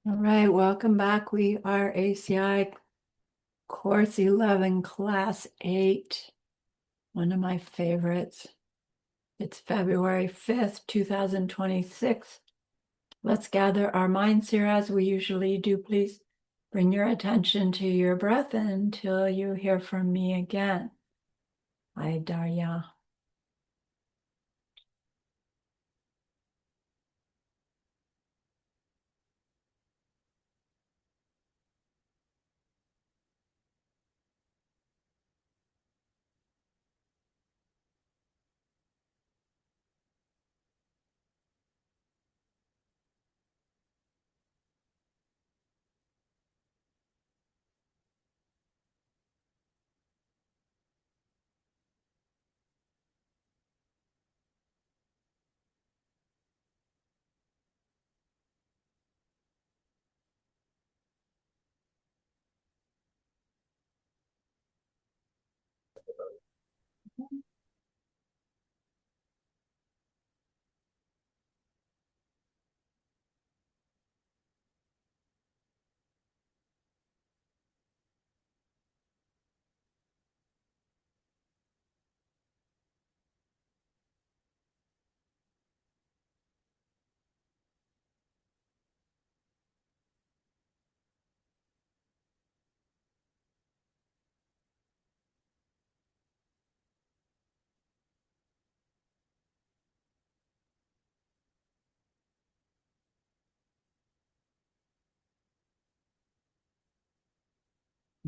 All right, welcome back. We are ACI Course 11, Class 8, one of my favorites. It's February 5th, 2026. Let's gather our minds here as we usually do. Please bring your attention to your breath until you hear from me again. Hi, Darya.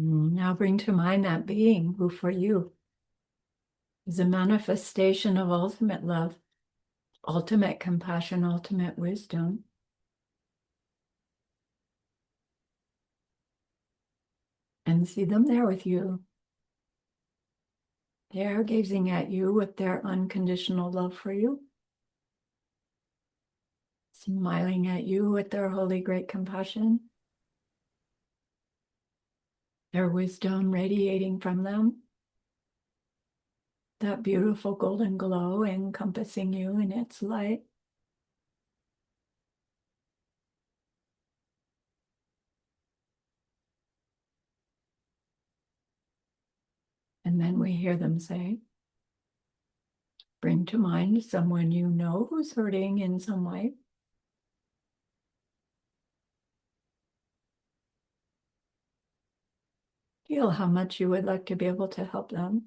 Now bring to mind that being who for you is a manifestation of ultimate love, ultimate compassion, ultimate wisdom. And see them there with you. They're gazing at you with their unconditional love for you, smiling at you with their holy great compassion, their wisdom radiating from them, that beautiful golden glow encompassing you in its light. And then we hear them say, bring to mind someone you know who's hurting in some way. Feel how much you would like to be able to help them.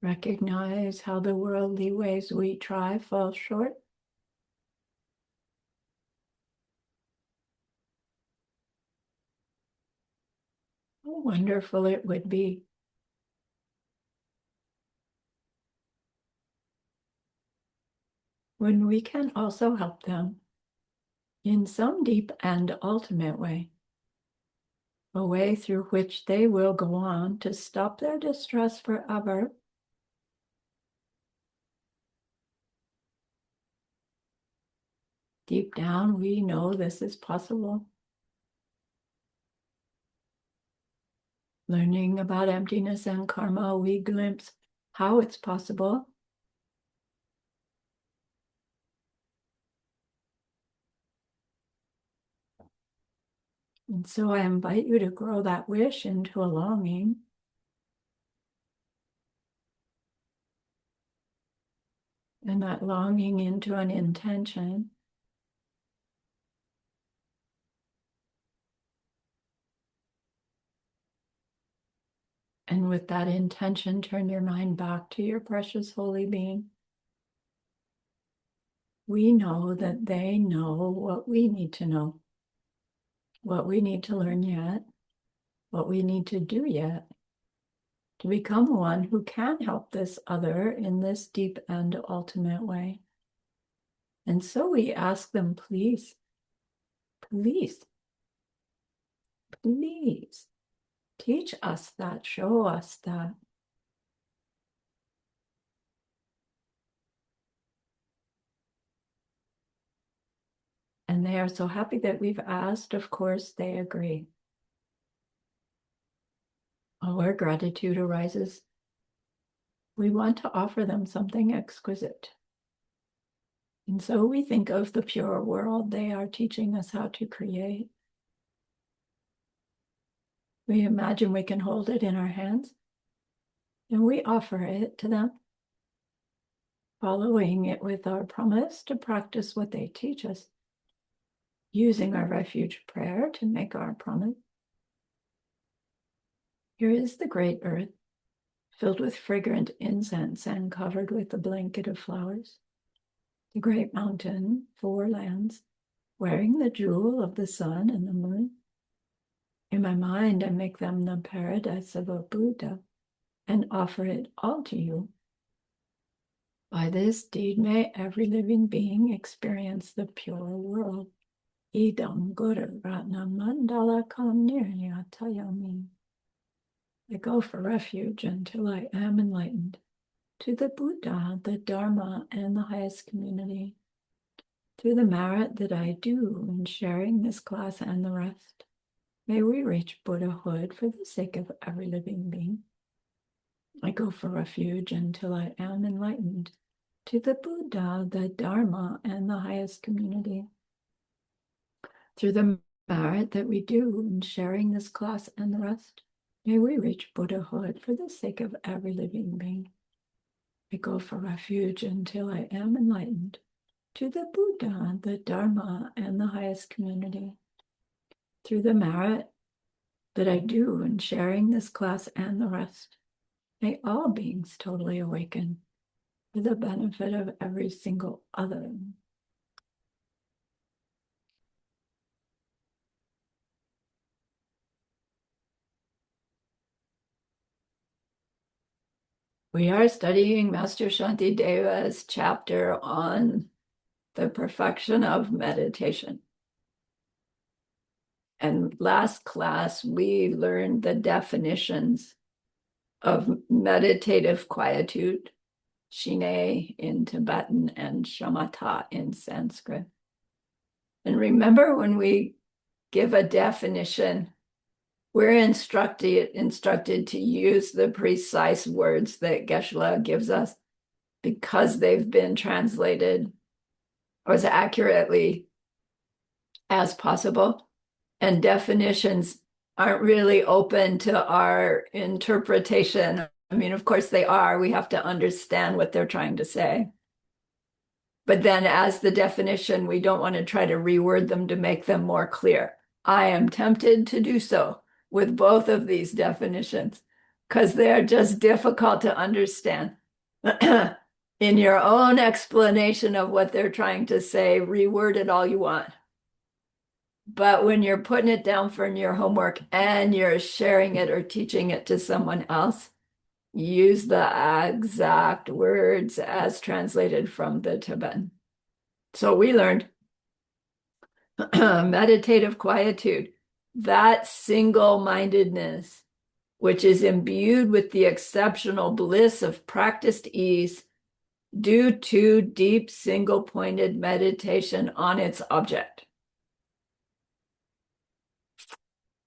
Recognize how the worldly ways we try fall short. How wonderful it would be when we can also help them in some deep and ultimate way, a way through which they will go on to stop their distress forever. Deep down, we know this is possible. Learning about emptiness and karma, we glimpse how it's possible. And so I invite you to grow that wish into a longing. And that longing into an intention. And with that intention, turn your mind back to your precious holy being. We know that they know what we need to know, what we need to learn yet, what we need to do yet to become one who can help this other in this deep and ultimate way. And so we ask them, please, please, please teach us that, show us that. And they are so happy that we've asked. Of course, they agree. where gratitude arises, we want to offer them something exquisite. And so we think of the pure world they are teaching us how to create. We imagine we can hold it in our hands, and we offer it to them, following it with our promise to practice what they teach us, using our refuge prayer to make our promise. Here is the great earth, filled with fragrant incense and covered with a blanket of flowers. The great mountain, 4 lands, wearing the jewel of the sun and the moon. In my mind, I make them the paradise of a Buddha and offer it all to you. By this deed, may every living being experience the pure world. Idam Guru Ratna Mandala Kam Niryatayami. I go for refuge until I am enlightened to the Buddha, the Dharma, and the highest community. Through the merit that I do in sharing this class and the rest, may we reach Buddhahood for the sake of every living being. I go for refuge until I am enlightened to the Buddha, the Dharma, and the highest community. Through the merit that we do in sharing this class and the rest, may we reach Buddhahood for the sake of every living being. I go for refuge until I am enlightened to the Buddha, the Dharma, and the highest community. Through the merit that I do in sharing this class and the rest, may all beings totally awaken for the benefit of every single other. We are studying Master Shantideva's chapter on the perfection of meditation. And last class, we learned the definitions of meditative quietude, shine in Tibetan and shamatha in Sanskrit. And remember, when we give a definition, we're instructed to use the precise words that Geshe-la gives us because they've been translated as accurately as possible. And definitions aren't really open to our interpretation. I mean, of course they are. We have to understand what they're trying to say. But then as the definition, we don't want to try to reword them to make them more clear. I am tempted to do so with both of these definitions because they're just difficult to understand. In your own explanation of what they're trying to say, reword it all you want. But when you're putting it down for your homework and you're sharing it or teaching it to someone else, use the exact words as translated from the Tibetan. So we learned meditative quietude, that single-mindedness, which is imbued with the exceptional bliss of practiced ease due to deep single-pointed meditation on its object.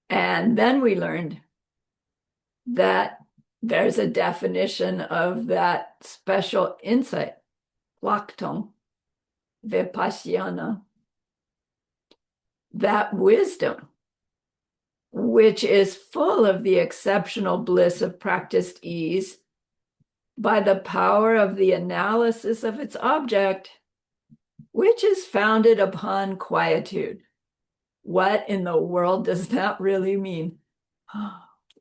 And then we learned that there's a definition of that special insight, Laktong, Vipassana, that wisdom, which is full of the exceptional bliss of practiced ease by the power of the analysis of its object, which is founded upon quietude. What in the world does that really mean?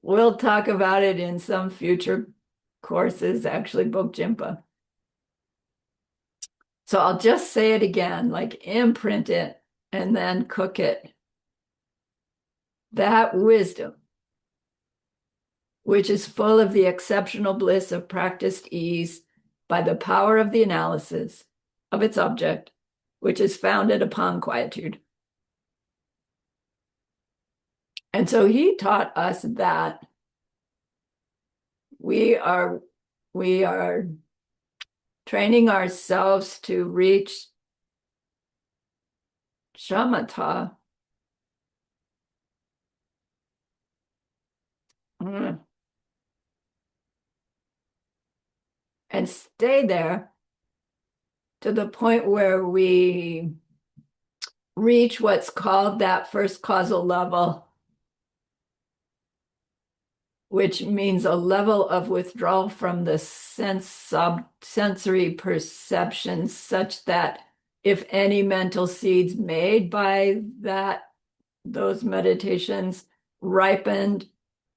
We'll talk about it in some future courses, actually, Bokjimpa. So I'll just say it again, like imprint it and then cook it. That wisdom, which is full of the exceptional bliss of practiced ease by the power of the analysis of its object, which is founded upon quietude. And so he taught us that we are training ourselves to reach shamatha and stay there to the point where we reach what's called that first causal level, which means a level of withdrawal from the sensory perceptions, such that if any mental seeds made by those meditations ripened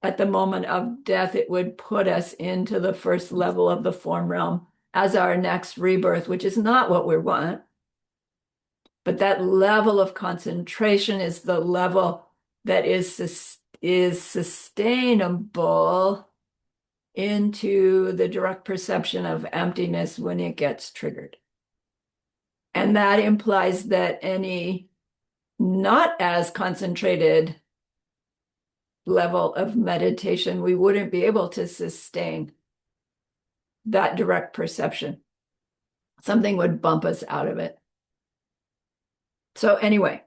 at the moment of death, it would put us into the first level of the form realm as our next rebirth, which is not what we want. But that level of concentration is the level that is sustainable into the direct perception of emptiness when it gets triggered. And that implies that any not as concentrated level of meditation, we wouldn't be able to sustain that direct perception. Something would bump us out of it. So anyway,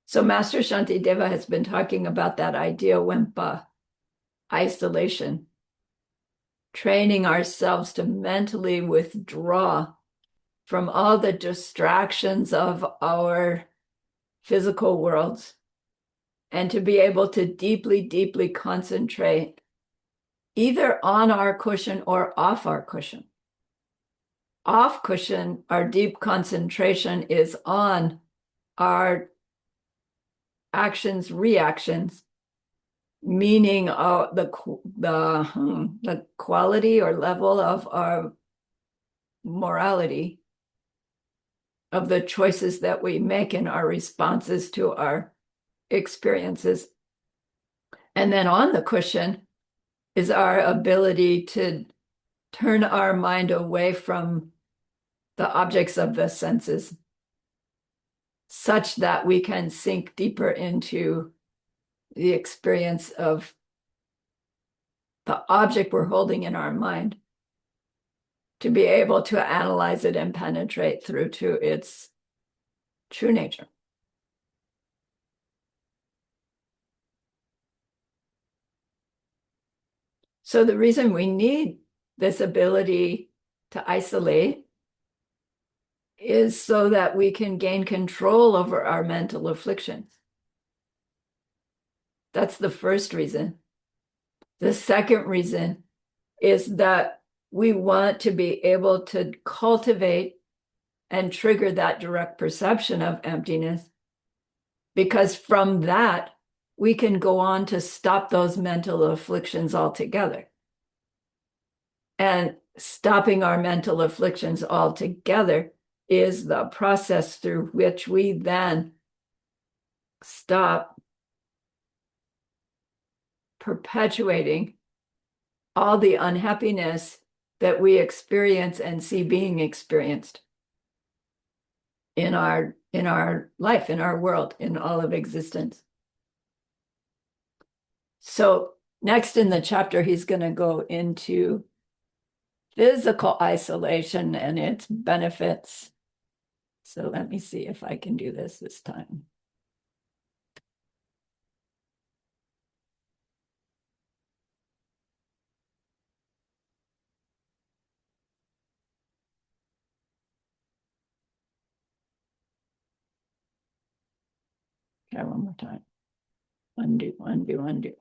so Master Shantideva has been talking about that idea, Wempa, isolation, training ourselves to mentally withdraw from all the distractions of our physical worlds and to be able to deeply, deeply concentrate either on our cushion or off our cushion. Off cushion, our deep concentration is on our actions, reactions, meaning the quality or level of our morality, of the choices that we make in our responses to our experiences. And then on the cushion is our ability to turn our mind away from the objects of the senses, such that we can sink deeper into the experience of the object we're holding in our mind, to be able to analyze it and penetrate through to its true nature. So the reason we need this ability to isolate is so that we can gain control over our mental afflictions. That's the first reason. The second reason is that we want to be able to cultivate and trigger that direct perception of emptiness, because from that, we can go on to stop those mental afflictions altogether. And stopping our mental afflictions altogether is the process through which we then stop perpetuating all the unhappiness that we experience and see being experienced in our life, in our world, in all of existence. So next in the chapter, he's going to go into physical isolation and its benefits. So let me see if I can do this time. Try one more time. Undo, undo, undo.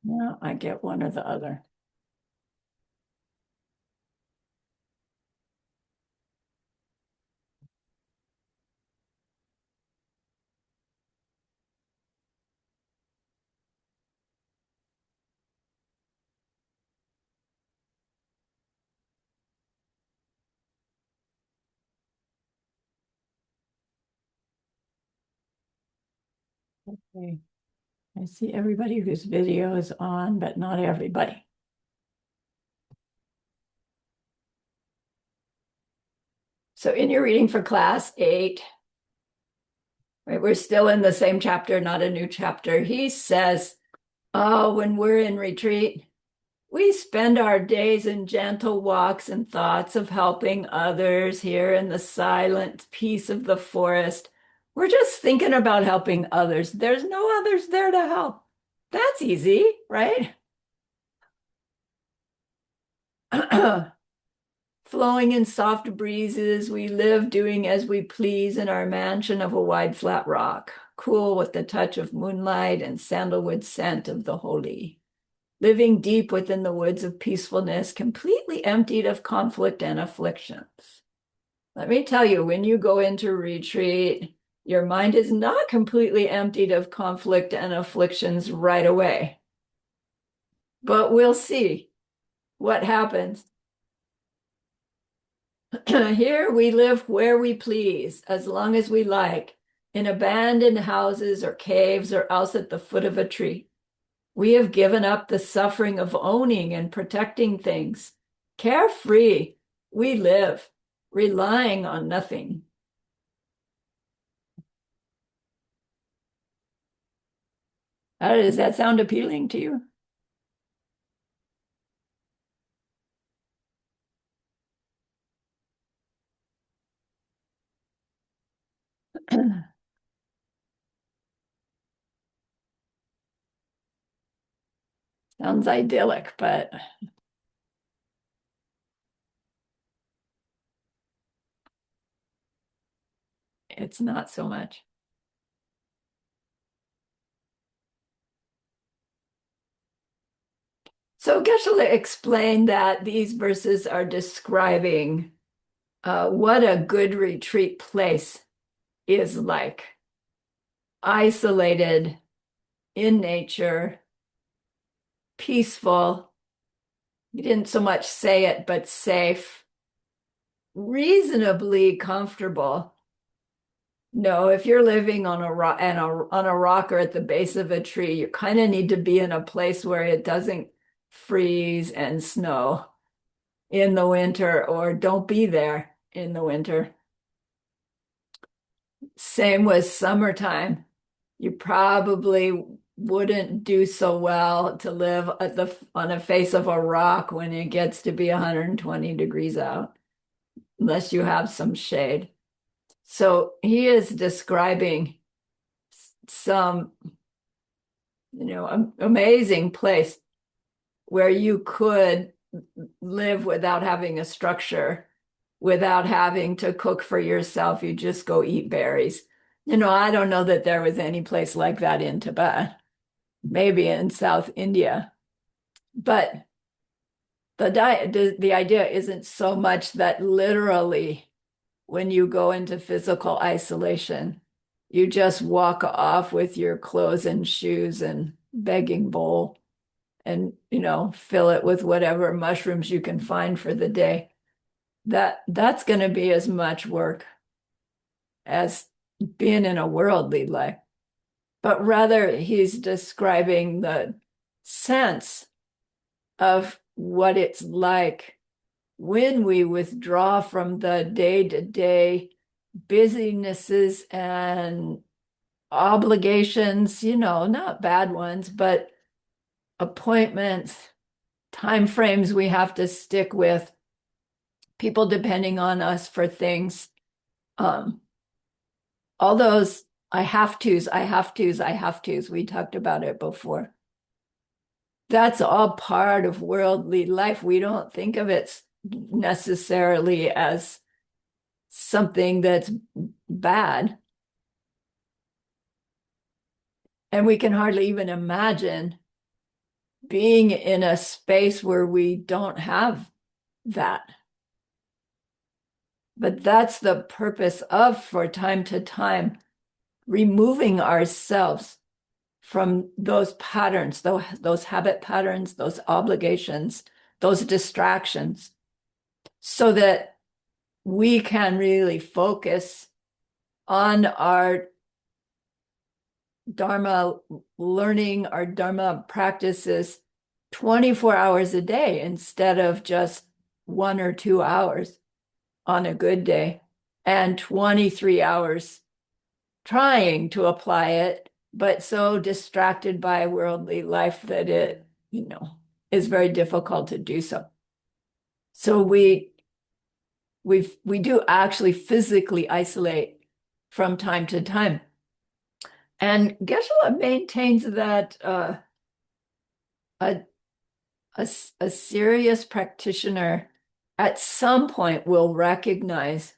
Now I get one or the other. Okay. I see everybody whose video is on, but not everybody. So in your reading for class 8, right, we're still in the same chapter, not a new chapter. He says, oh, when we're in retreat, we spend our days in gentle walks and thoughts of helping others here in the silent peace of the forest, We're just thinking about helping others. There's no others there to help. That's easy, right? Flowing in soft breezes, we live doing as we please in our mansion of a wide flat rock, cool with the touch of moonlight and sandalwood scent of the holy. Living deep within the woods of peacefulness, completely emptied of conflict and afflictions. Let me tell you, when you go into retreat, your mind is not completely emptied of conflict and afflictions right away. But we'll see what happens. Here we live where we please, as long as we like, in abandoned houses or caves or else at the foot of a tree. We have given up the suffering of owning and protecting things. Carefree, we live, relying on nothing. How does that sound appealing to you? Sounds idyllic, but it's not so much. So Geshe-la explained that these verses are describing what a good retreat place is like. Isolated, in nature, peaceful. He didn't so much say it, but safe, reasonably comfortable. No, if you're living on a rock and on a rock or at the base of a tree, you kind of need to be in a place where it doesn't freeze and snow in the winter, or don't be there in the winter. Same with summertime. You probably wouldn't do so well to live at the on a face of a rock when it gets to be 120 degrees out, unless you have some shade. So he is describing some, amazing place where you could live without having a structure, without having to cook for yourself. You just go eat berries. I don't know that there was any place like that in Tibet, maybe in South India. But the idea isn't so much that literally when you go into physical isolation, you just walk off with your clothes and shoes and begging bowl and, fill it with whatever mushrooms you can find for the day. That's going to be as much work as being in a worldly life. But rather, he's describing the sense of what it's like when we withdraw from the day-to-day businesses and obligations, not bad ones, but appointments, time frames we have to stick with, people depending on us for things. All those I have tos, I have tos, I have tos. We talked about it before. That's all part of worldly life. We don't think of it necessarily as something that's bad. And we can hardly even imagine being in a space where we don't have that. But that's the purpose of, for time to time, removing ourselves from those patterns, those habit patterns, those obligations, those distractions, so that we can really focus on our Dharma learning, our Dharma practices 24 hours a day instead of just 1 or 2 hours on a good day, and 23 hours trying to apply it, but so distracted by worldly life that it, is very difficult to do so. So we do actually physically isolate from time to time. And Geshe-la maintains that a, a serious practitioner at some point will recognize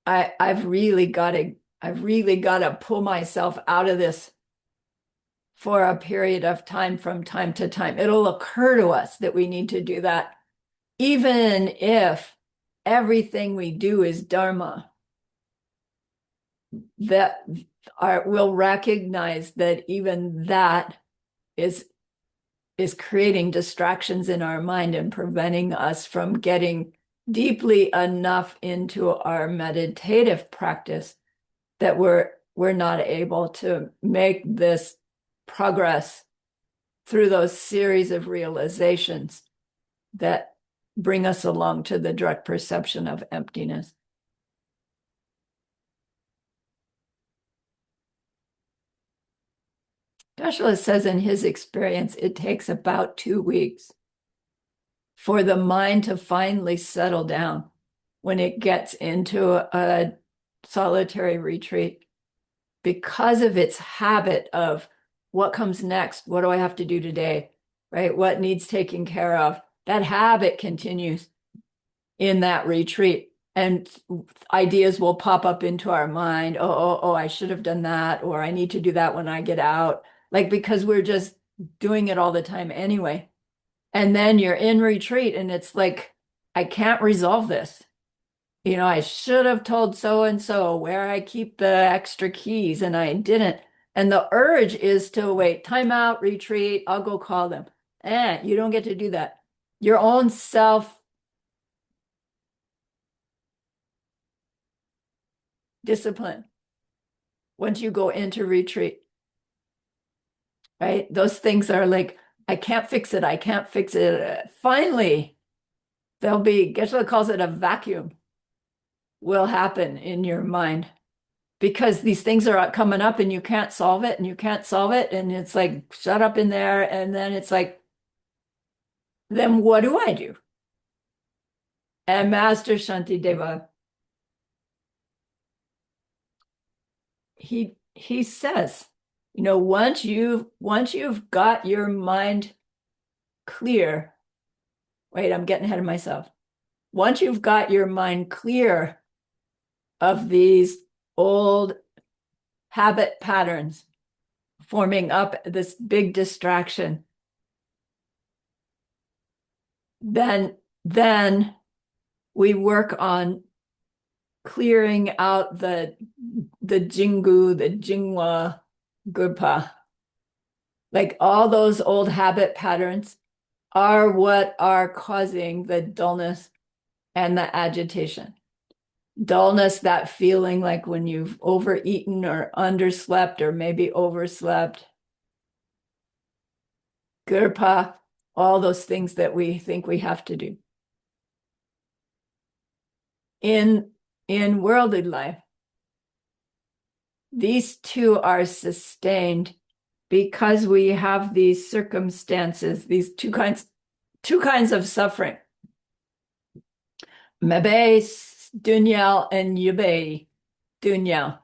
I've really got to pull myself out of this for a period of time from time to time. It'll occur to us that we need to do that, even if everything we do is dharma, that we'll recognize that even that is creating distractions in our mind and preventing us from getting deeply enough into our meditative practice that we're not able to make this progress through those series of realizations that bring us along to the direct perception of emptiness. Geshe-la says in his experience, it takes about 2 weeks for the mind to finally settle down when it gets into a solitary retreat because of its habit of what comes next, what do I have to do today, right? What needs taking care of? That habit continues in that retreat, and ideas will pop up into our mind. Oh, I should have done that, or I need to do that when I get out, like because we're just doing it all the time anyway. And then you're in retreat and it's like, I can't resolve this. I should have told so and so where I keep the extra keys and I didn't. And the urge is to wait, time out, retreat, I'll go call them. You don't get to do that. Your own self discipline once you go into retreat, right? Those things are like, I can't fix it. I can't fix it. Finally, Geshe-la calls it a vacuum will happen in your mind because these things are coming up and you can't solve it and you can't solve it. And it's like, shut up in there. And then it's like, then what do I do? And Master Shantideva, he says, once you've got your mind clear, wait, I'm getting ahead of myself. Once you've got your mind clear of these old habit patterns forming up this big distraction, then we work on clearing out the jingu, the jingwa, gurpa. Like all those old habit patterns are what are causing the dullness and the agitation. Dullness, that feeling like when you've overeaten or underslept or maybe overslept. Gurpa, all those things that we think we have to do. In worldly life, these two are sustained because we have these circumstances, these two kinds of suffering. Mebe dunyal and yube dunyal.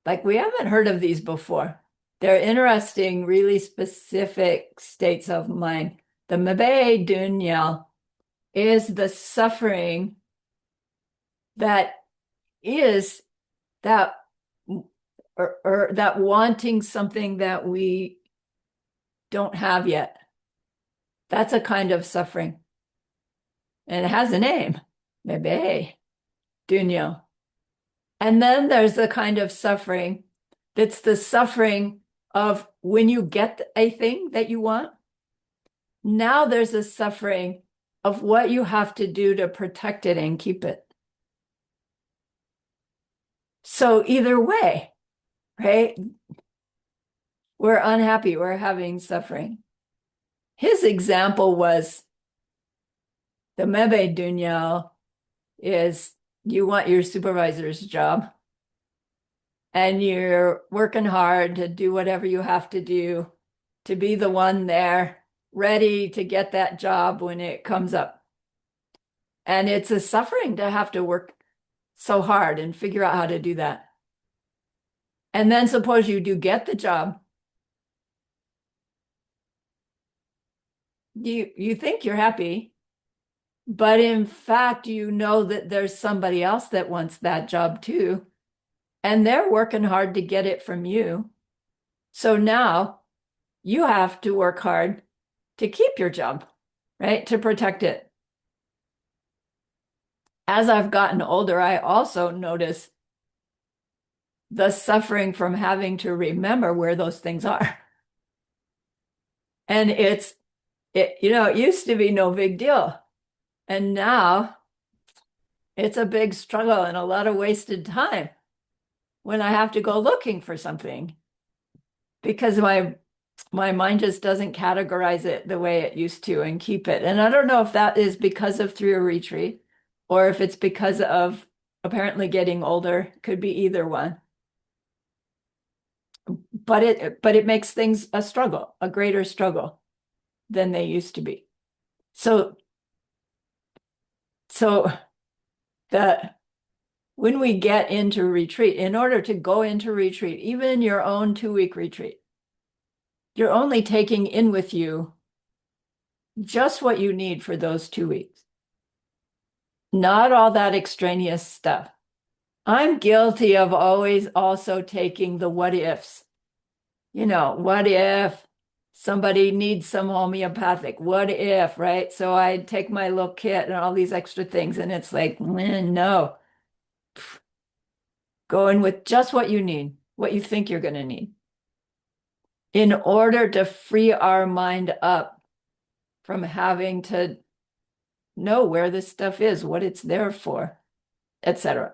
Like we haven't heard of these before. They're interesting, really specific states of mind. The mebe dunyal is the suffering that is that or that wanting something that we don't have yet. That's a kind of suffering. And it has a name, mebe dunya. And then there's the kind of suffering that's the suffering of when you get a thing that you want. Now there's a suffering of what you have to do to protect it and keep it. So either way, right? We're unhappy, we're having suffering. His example was the mebe dunya is you want your supervisor's job and you're working hard to do whatever you have to do to be the one there ready to get that job when it comes up. And it's a suffering to have to work so hard and figure out how to do that. And then suppose you do get the job. You think you're happy, but in fact, you know that there's somebody else that wants that job too, and they're working hard to get it from you. So now you have to work hard to keep your job, right? To protect it. As I've gotten older, I also notice the suffering from having to remember where those things are. And it used to be no big deal. And now it's a big struggle and a lot of wasted time when I have to go looking for something because my mind just doesn't categorize it the way it used to and keep it. And I don't know if that is because of through a retreat or if it's because of apparently getting older. Could be either one. But it makes things a struggle, a greater struggle than they used to be. So the when we get into retreat, in order to go into retreat, even in your own 2-week retreat, you're only taking in with you just what you need for those 2 weeks, not all that extraneous stuff. I'm guilty of always also taking the what ifs. What if somebody needs some homeopathic? What if, right? So I take my little kit and all these extra things, and it's like, no, go in with just what you need, what you think you're going to need, in order to free our mind up from having to know where this stuff is, what it's there for, etc.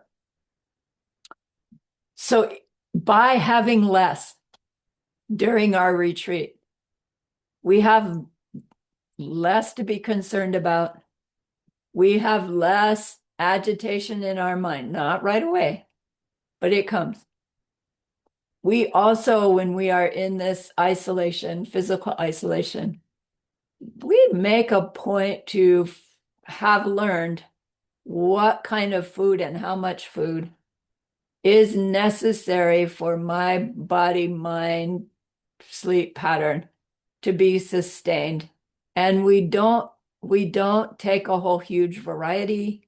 So by having less during our retreat, we have less to be concerned about. We have less agitation in our mind, not right away, but it comes. We also, when we are in this isolation, physical isolation, we make a point to have learned what kind of food and how much food is necessary for my body, mind, sleep pattern to be sustained. And we don't take a whole huge variety.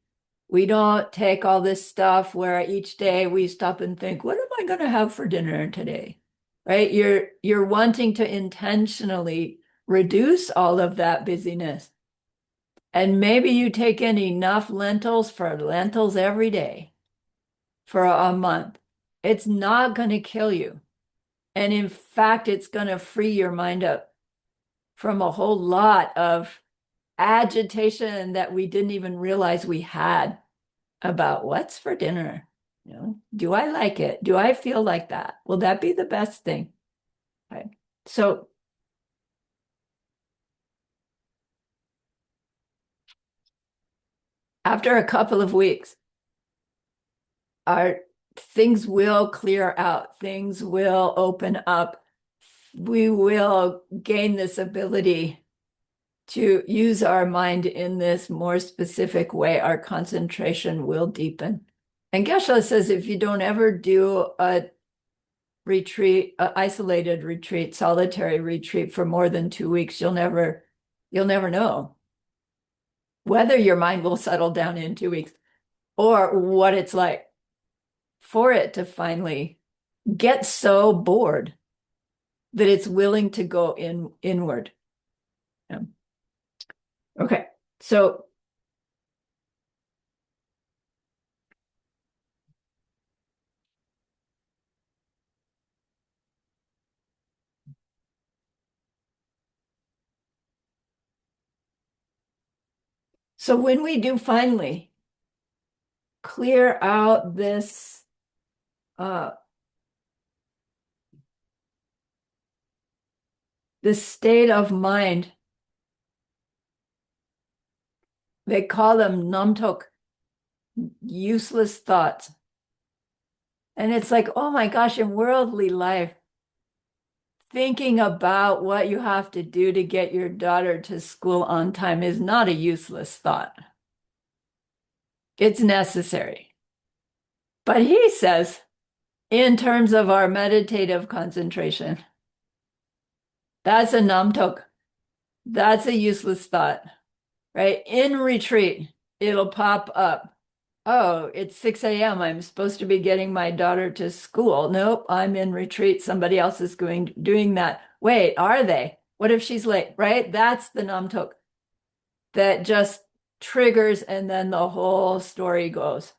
We don't take all this stuff where each day we stop and think, what am I going to have for dinner today? Right? You're wanting to intentionally reduce all of that busyness. And maybe you take in enough lentils for lentils every day for a month. It's not going to kill you. And in fact, it's going to free your mind up from a whole lot of agitation that we didn't even realize we had about what's for dinner. Do I like it? Do I feel like that? Will that be the best thing? Right. So after a couple of weeks, our things will clear out, things will open up. We will gain this ability to use our mind in this more specific way. Our concentration will deepen. And Geshe says if you don't ever do a retreat, an isolated retreat, solitary retreat for more than 2 weeks, you'll never know whether your mind will settle down in 2 weeks or what it's like for it to finally get so bored that it's willing to go inward. Yeah. Okay, so when we do finally clear out this state of mind, they call them namtok, useless thoughts. And it's like, oh my gosh, in worldly life, thinking about what you have to do to get your daughter to school on time is not a useless thought. It's necessary. But he says, in terms of our meditative concentration, that's a namtok. That's a useless thought, right? In retreat, it'll pop up. Oh, it's 6 a.m. I'm supposed to be getting my daughter to school. Nope, I'm in retreat. Somebody else is doing that. Wait, are they? What if she's late, right? That's the namtok that just triggers and then the whole story goes.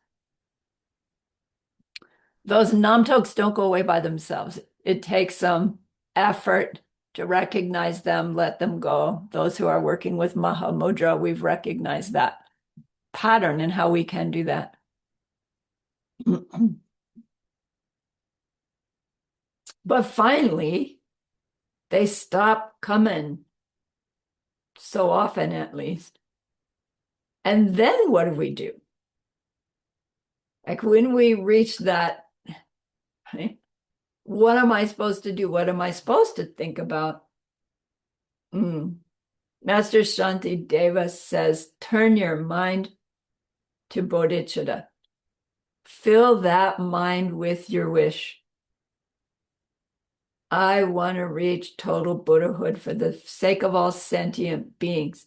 Those namtoks don't go away by themselves. It takes some effort to recognize them, let them go. Those who are working with Mahamudra, we've recognized that pattern and how we can do that. But finally, they stop coming so often, at least. And then what do we do? Like when we reach that, right, what am I supposed to do? What am I supposed to think about? Master Shanti Deva says, turn your mind to bodhicitta. Fill that mind with your wish. I want to reach total Buddhahood for the sake of all sentient beings.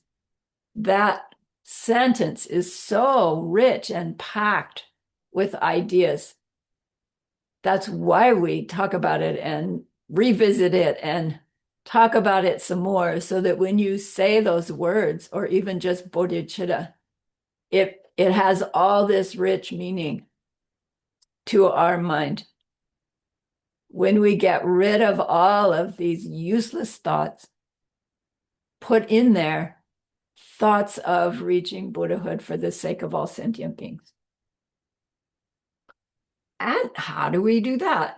That sentence is so rich and packed with ideas. That's why we talk about it and revisit it and talk about it some more, so that when you say those words, or even just bodhicitta, it has all this rich meaning to our mind. When we get rid of all of these useless thoughts, put in there thoughts of reaching Buddhahood for the sake of all sentient beings. And how do we do that?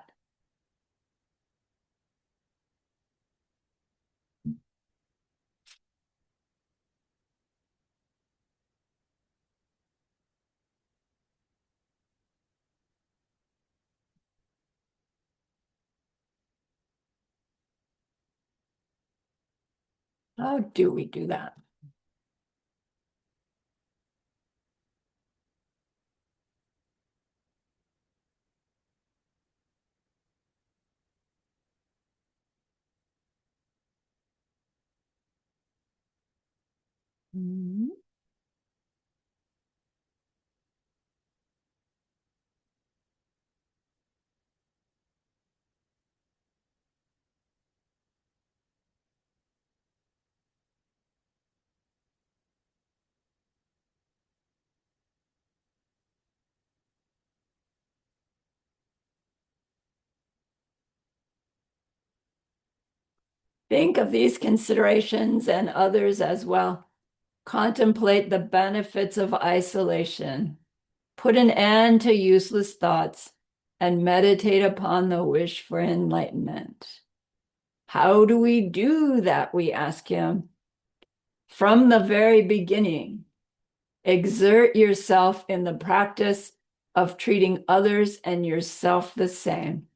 How do we do that? Mhm. Think of these considerations and others as well. Contemplate the benefits of isolation. Put an end to useless thoughts and meditate upon the wish for enlightenment. How do we do that? We ask him. From the very beginning, exert yourself in the practice of treating others and yourself the same.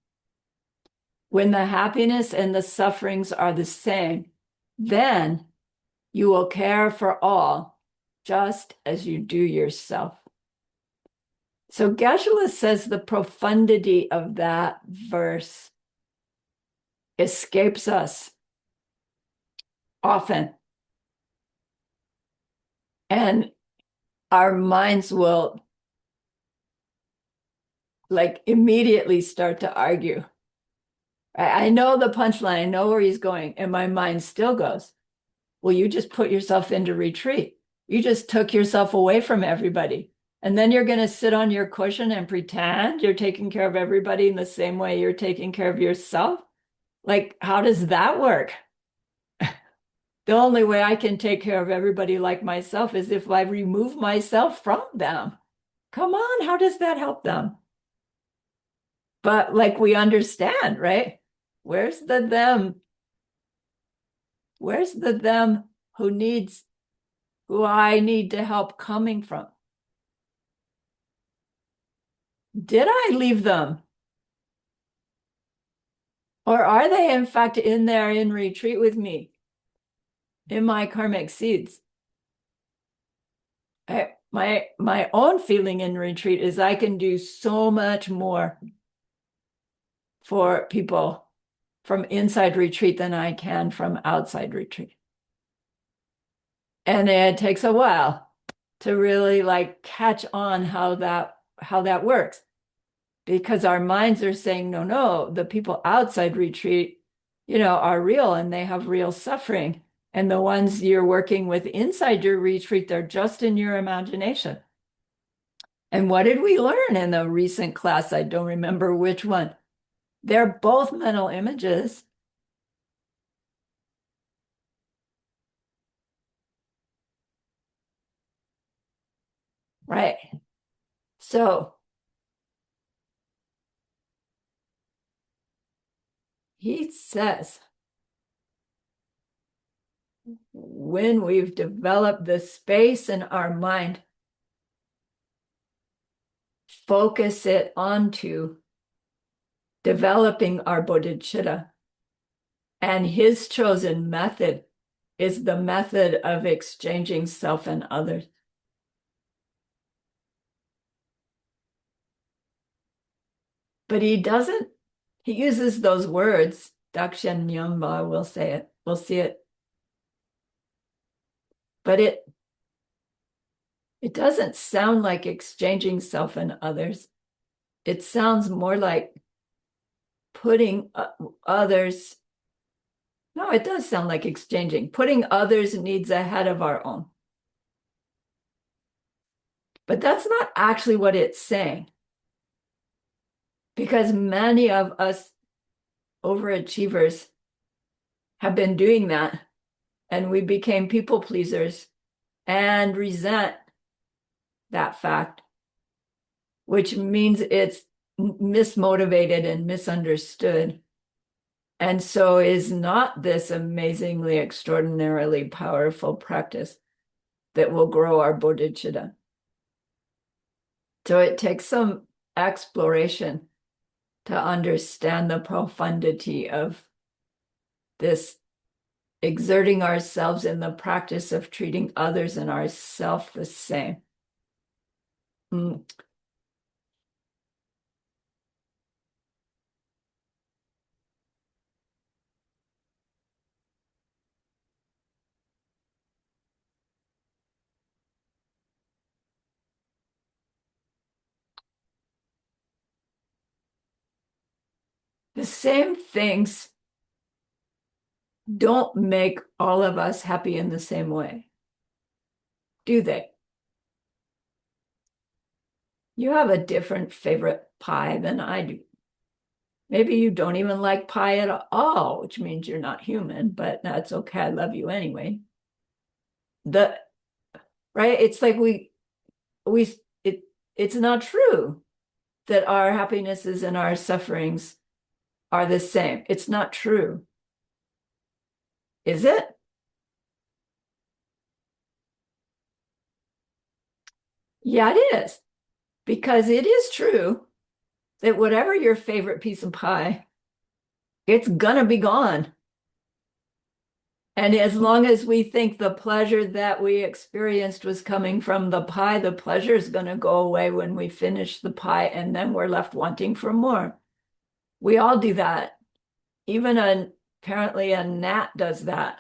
When the happiness and the sufferings are the same, then you will care for all just as you do yourself. So Geshe-la says the profundity of that verse escapes us often. And our minds will like immediately start to argue. I know the punchline, I know where he's going, and my mind still goes, well, you just put yourself into retreat. You just took yourself away from everybody. And then you're going to sit on your cushion and pretend you're taking care of everybody in the same way you're taking care of yourself? Like, how does that work? The only way I can take care of everybody like myself is if I remove myself from them. Come on, how does that help them? But like we understand, right? Where's the them? Where's the them who I need to help coming from? Did I leave them? Or are they in fact in there in retreat with me, in my karmic seeds? my own feeling in retreat is I can do so much more for people from inside retreat than I can from outside retreat. And it takes a while to really like catch on how that works, because our minds are saying, no, the people outside retreat, are real and they have real suffering. And the ones you're working with inside your retreat, they're just in your imagination. And what did we learn in the recent class? I don't remember which one. They're both mental images. Right. So he says, when we've developed the space in our mind, focus it onto developing our bodhicitta. And his chosen method is the method of exchanging self and others. But he uses those words, Dakshen Nyamba will say it, we'll see it. But it doesn't sound like exchanging self and others. It sounds more like putting others. No, it does sound like exchanging, putting others' needs ahead of our own. But that's not actually what it's saying, because many of us overachievers have been doing that, and we became people pleasers and resent that fact, which means it's mismotivated and misunderstood. And so is not this amazingly, extraordinarily powerful practice that will grow our bodhicitta. So it takes some exploration to understand the profundity of this exerting ourselves in the practice of treating others and ourselves the same. The same things don't make all of us happy in the same way, do they? You have a different favorite pie than I do. Maybe you don't even like pie at all, which means you're not human, but that's okay. I love you anyway. Right? It's like it's not true that our happinesses and our sufferings are the same. It's not true. Is it? Yeah, it is. Because it is true that whatever your favorite piece of pie, it's gonna be gone. And as long as we think the pleasure that we experienced was coming from the pie, the pleasure is going to go away when we finish the pie, and then we're left wanting for more. We all do that. Even apparently a gnat does that.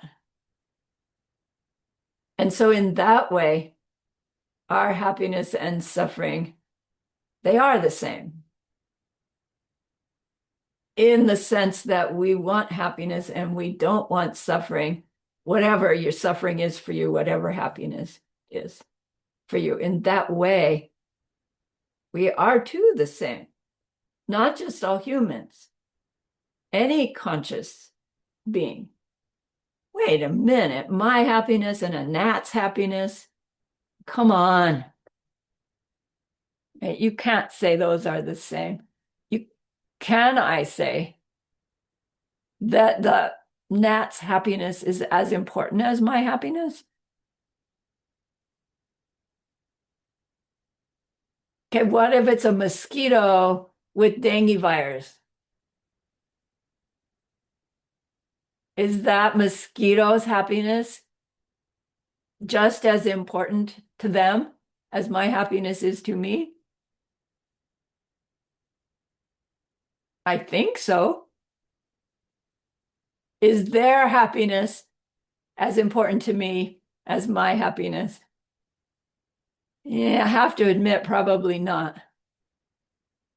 And so in that way, our happiness and suffering, they are the same. In the sense that we want happiness and we don't want suffering, whatever your suffering is for you, whatever happiness is for you. In that way, we are too the same, not just all humans, any conscious being. Wait a minute, my happiness and a gnat's happiness? Come on. You can't say those are the same. Can I say that the gnat's happiness is as important as my happiness? Okay, what if it's a mosquito with dengue virus? Is that mosquito's happiness just as important to them as my happiness is to me? I think so. Is their happiness as important to me as my happiness? Yeah, I have to admit, probably not.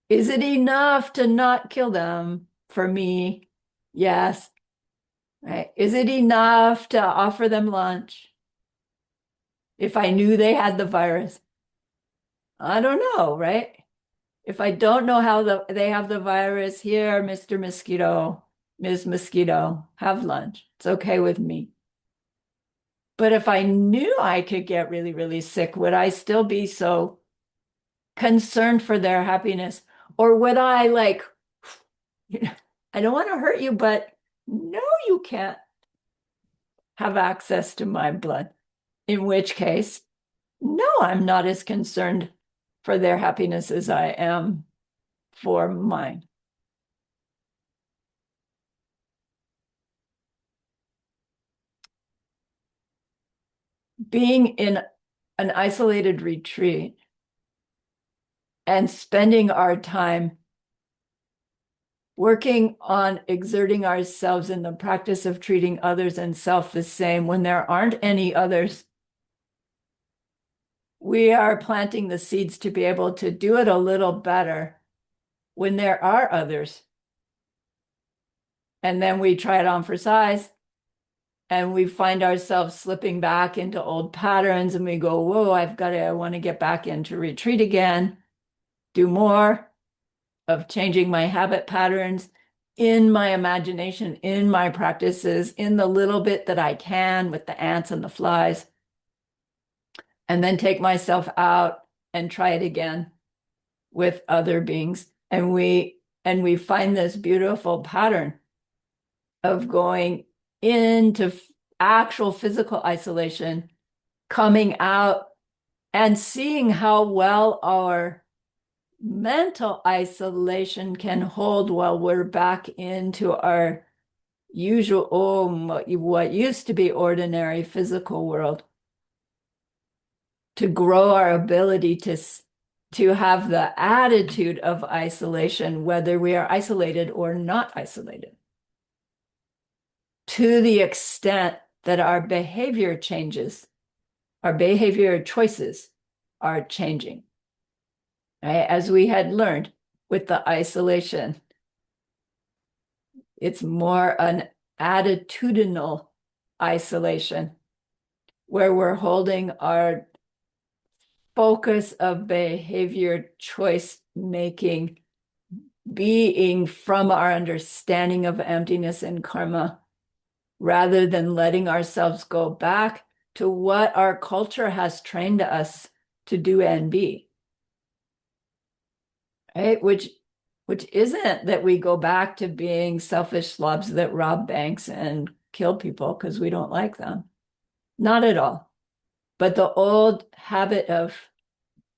Is it enough to not kill them for me? Yes. Right. Is it enough to offer them lunch if I knew they had the virus? I don't know, right? If I don't know how they have the virus, here, Mr. Mosquito, Ms. Mosquito, have lunch. It's okay with me. But if I knew I could get really, really sick, would I still be so concerned for their happiness? Or would I like, you know, I don't want to hurt you, but no, you can't have access to my blood. In which case, no, I'm not as concerned for their happiness as I am for mine. Being in an isolated retreat and spending our time working on exerting ourselves in the practice of treating others and self the same when there aren't any others, we are planting the seeds to be able to do it a little better when there are others. And then we try it on for size and we find ourselves slipping back into old patterns and we go, whoa, I want to get back into retreat again, do more of changing my habit patterns in my imagination, in my practices, in the little bit that I can with the ants and the flies, and then take myself out and try it again with other beings. And we find this beautiful pattern of going into actual physical isolation, coming out and seeing how well our mental isolation can hold while we're back into our usual, what used to be ordinary physical world, to grow our ability to have the attitude of isolation, whether we are isolated or not isolated, to the extent that our behavior changes, our behavior choices are changing. Right? As we had learned with the isolation, it's more an attitudinal isolation where we're holding our focus of behavior choice making being from our understanding of emptiness and karma, rather than letting ourselves go back to what our culture has trained us to do and be. Right? Which isn't that we go back to being selfish slobs that rob banks and kill people because we don't like them. Not at all. But the old habit of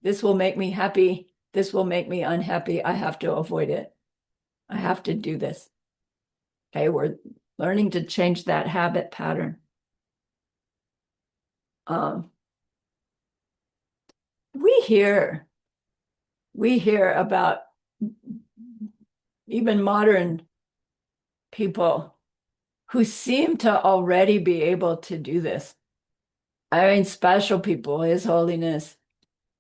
this will make me happy, this will make me unhappy, I have to avoid it. I have to do this. Okay, we're learning to change that habit pattern. Um, we hear about even modern people who seem to already be able to do this. I mean, special people, His Holiness.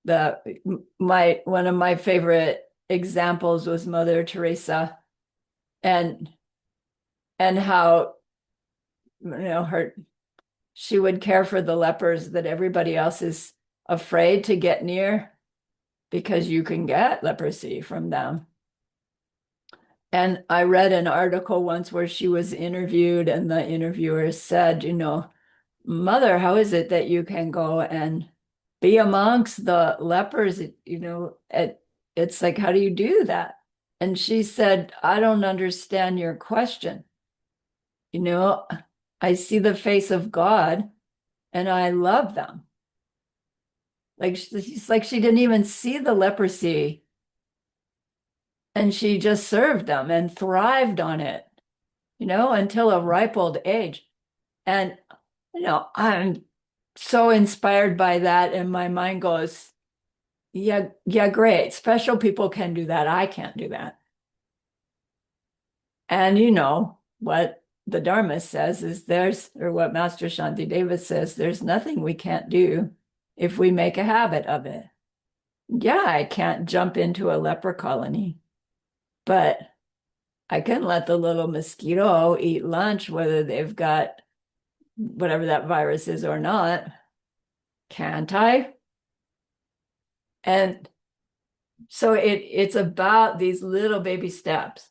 One of my favorite examples was Mother Teresa, and how she would care for the lepers that everybody else is afraid to get near because you can get leprosy from them. And I read an article once where she was interviewed, and the interviewer said, Mother, how is it that you can go and be amongst the lepers? It's like, how do you do that? And she said, I don't understand your question. I see the face of God and I love them. Like she's like she didn't even see the leprosy and she just served them and thrived on it, until a ripe old age. And I'm so inspired by that, and my mind goes, yeah, great. Special people can do that. I can't do that. And you know what the Dharma says is or what Master Shantideva says, there's nothing we can't do if we make a habit of it. Yeah, I can't jump into a leper colony, but I can let the little mosquito eat lunch, whether they've got whatever that virus is or not. Can't I? And so it's about these little baby steps.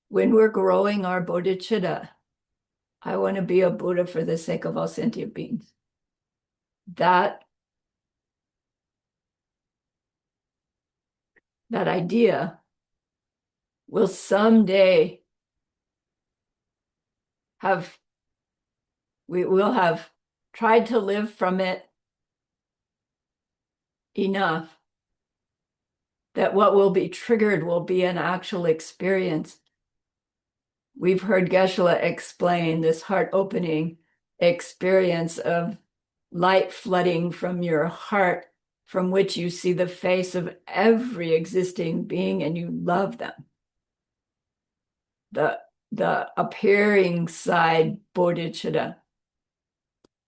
When we're growing our bodhicitta, I want to be a Buddha for the sake of all sentient beings. That that idea will someday have we will have tried to live from it enough that what will be triggered will be an actual experience. We've heard Geshe-la explain this heart-opening experience of light flooding from your heart, from which you see the face of every existing being and you love them. The appearing side bodhicitta.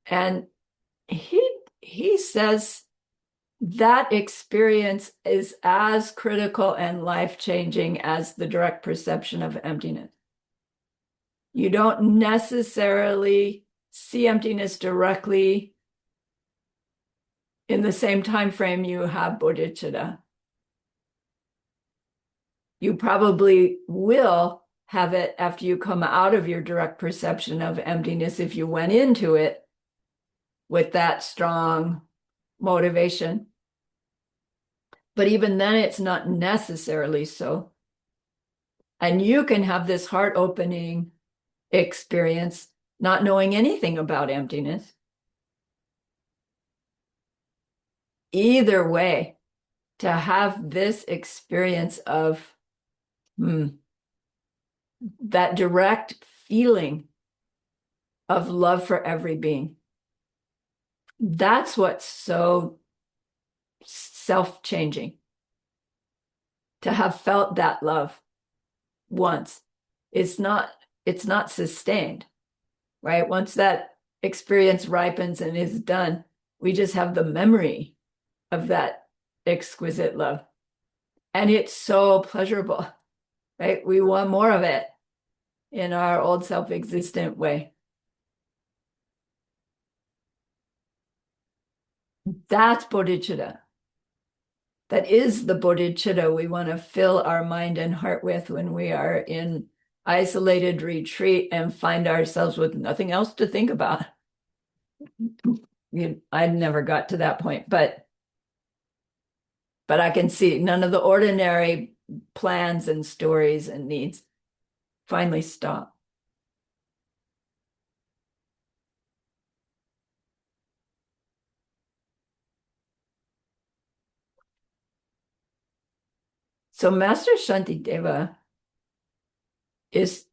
And he says that experience is as critical and life-changing as the direct perception of emptiness. You don't necessarily see emptiness directly in the same time frame you have bodhicitta. You probably will have it after you come out of your direct perception of emptiness if you went into it with that strong motivation. But even then, it's not necessarily so. And you can have this heart-opening experience not knowing anything about emptiness. Either way, to have this experience of that direct feeling of love for every being. That's what's so self-changing. To have felt that love once. It's not sustained, right? Once that experience ripens and is done, we just have the memory of that exquisite love. And it's so pleasurable, right? We want more of it in our old self-existent way. That's bodhicitta. That is the bodhicitta we want to fill our mind and heart with when we are in isolated retreat and find ourselves with nothing else to think about. I never got to that point, but I can see none of the ordinary plans and stories and needs finally stop. So Master Shantideva he's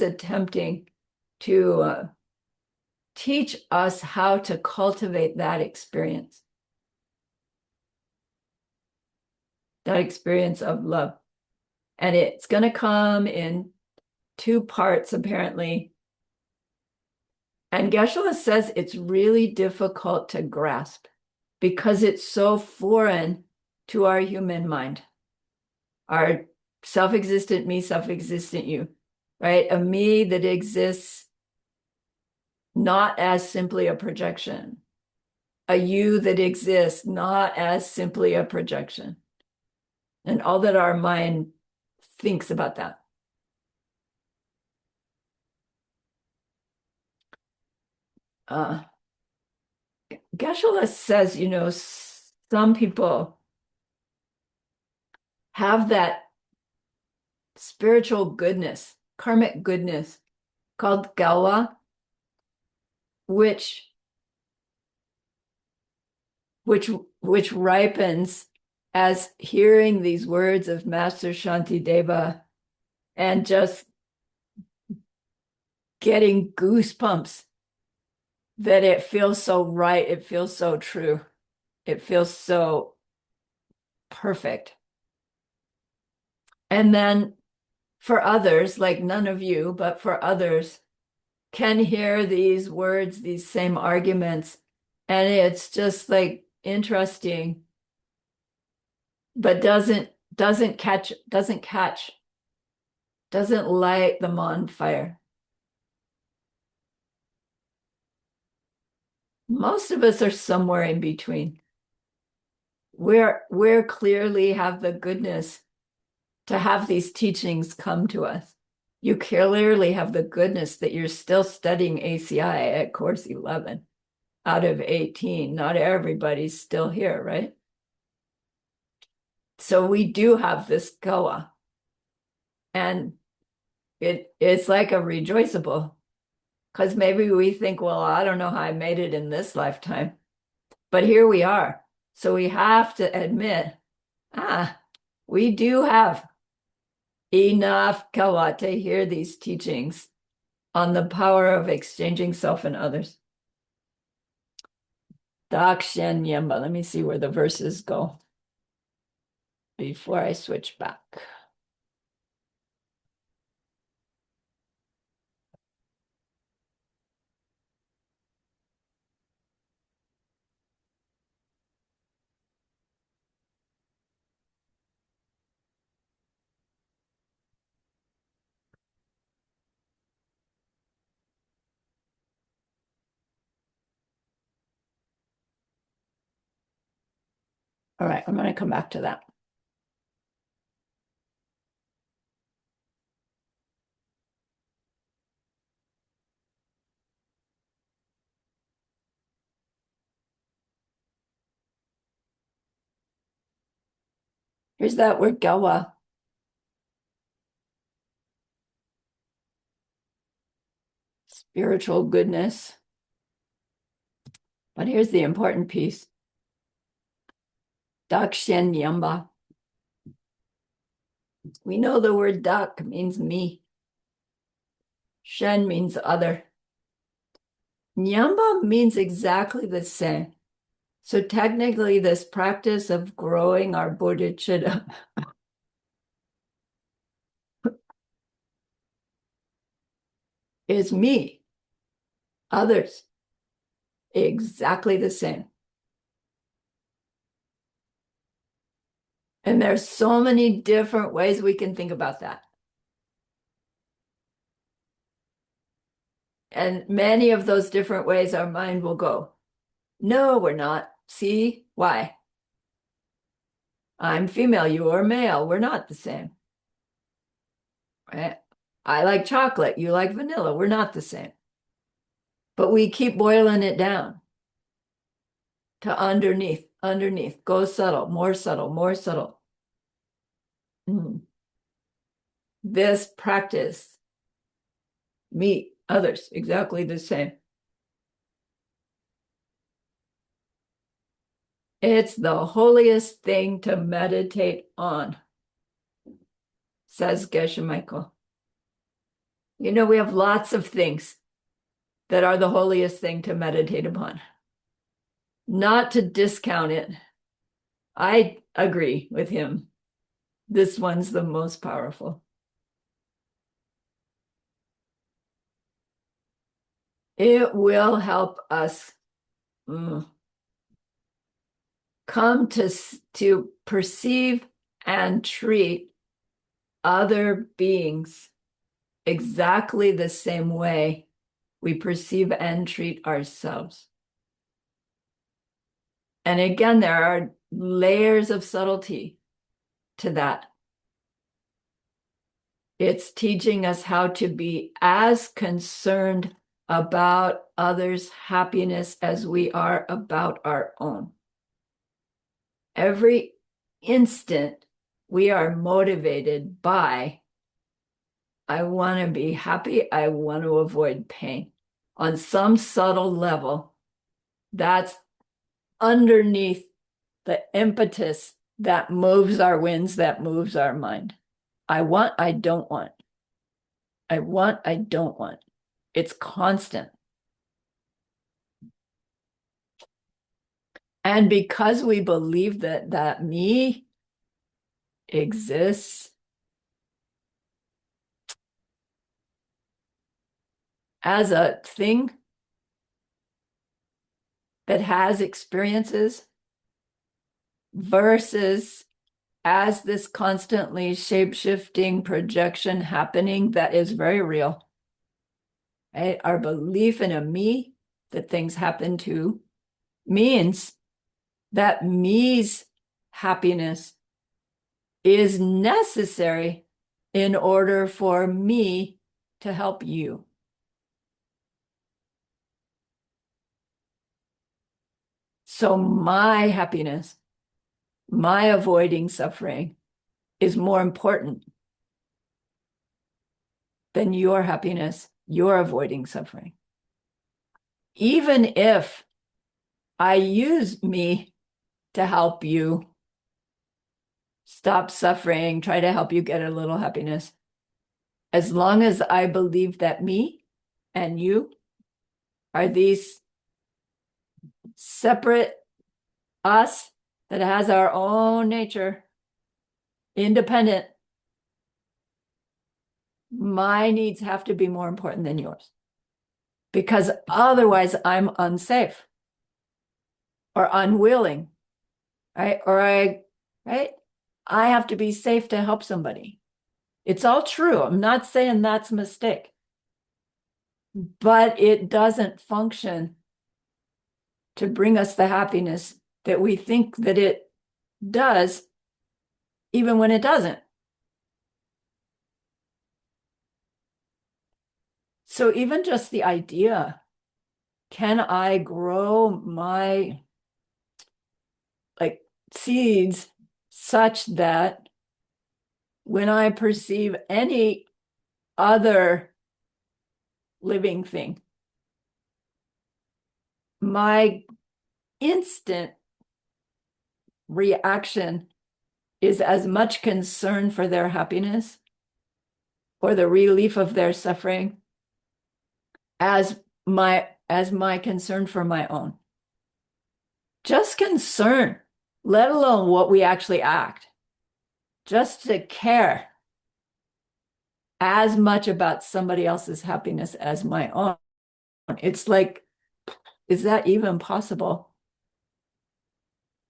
attempting to teach us how to cultivate that experience of love. And it's going to come in two parts, apparently. And Geshe-la says it's really difficult to grasp because it's so foreign to our human mind, our self-existent me, self-existent you, right? A me that exists not as simply a projection, a you that exists not as simply a projection, and all that our mind thinks about that. Geshe-la says, some people have that spiritual goodness, karmic goodness called galwa, which ripens as hearing these words of Master Shantideva and just getting goosebumps that it feels so right. It feels so true. It feels so perfect. And then for others, like none of you, but for others, can hear these words, these same arguments, and it's just like interesting, but doesn't light them on fire. Most of us are somewhere in between. We're clearly have the goodness to have these teachings come to us. You clearly have the goodness that you're still studying ACI at course 11 out of 18. Not everybody's still here, right? So we do have this Goa. And it's like a rejoiceable, because maybe we think, well, I don't know how I made it in this lifetime, but here we are. So we have to admit, we do have enough kawa to hear these teachings on the power of exchanging self and others. Dakshen Yemba. Let me see where the verses go before I switch back. All right, I'm going to come back to that. Here's that word gawa. Spiritual goodness. But here's the important piece. Dakshen Yamba. We know the word dak means me. Shen means other. Nyamba means exactly the same. So technically, this practice of growing our bodhicitta is me, others, exactly the same. And there's so many different ways we can think about that. And many of those different ways our mind will go, no, we're not. See, why? I'm female, you are male. We're not the same. Right? I like chocolate, you like vanilla. We're not the same. But we keep boiling it down to underneath, go subtle, more subtle, more subtle. This practice, meet others exactly the same. It's the holiest thing to meditate on, says Geshe Michael. You know, we have lots of things that are the holiest thing to meditate upon. Not to discount it. I agree with him. This one's the most powerful. It will help us come to perceive and treat other beings exactly the same way we perceive and treat ourselves. And again, there are layers of subtlety to that. It's teaching us how to be as concerned about others' happiness as we are about our own. Every instant, we are motivated by, I want to be happy, I want to avoid pain. On some subtle level, that's underneath the impetus that moves our winds, that moves our mind. I want, I don't want. I want, I don't want. It's constant. And because we believe that that me exists as a thing that has experiences versus as this constantly shape-shifting projection happening that is very real. Right? Our belief in a me that things happen to means that me's happiness is necessary in order for me to help you. So my happiness, my avoiding suffering is more important than your happiness, your avoiding suffering. Even if I use me to help you stop suffering, try to help you get a little happiness, as long as I believe that me and you are these separate us that has our own nature, independent, my needs have to be more important than yours. Because otherwise I'm unsafe or unwilling, right? Right? I have to be safe to help somebody. It's all true. I'm not saying that's a mistake, but it doesn't function to bring us the happiness that we think that it does, even when it doesn't. So even just the idea, can I grow my like seeds such that when I perceive any other living thing, my instant reaction is as much concern for their happiness or the relief of their suffering as my concern for my own. Just concern, let alone what we actually act. Just to care as much about somebody else's happiness as my own. It's like, is that even possible?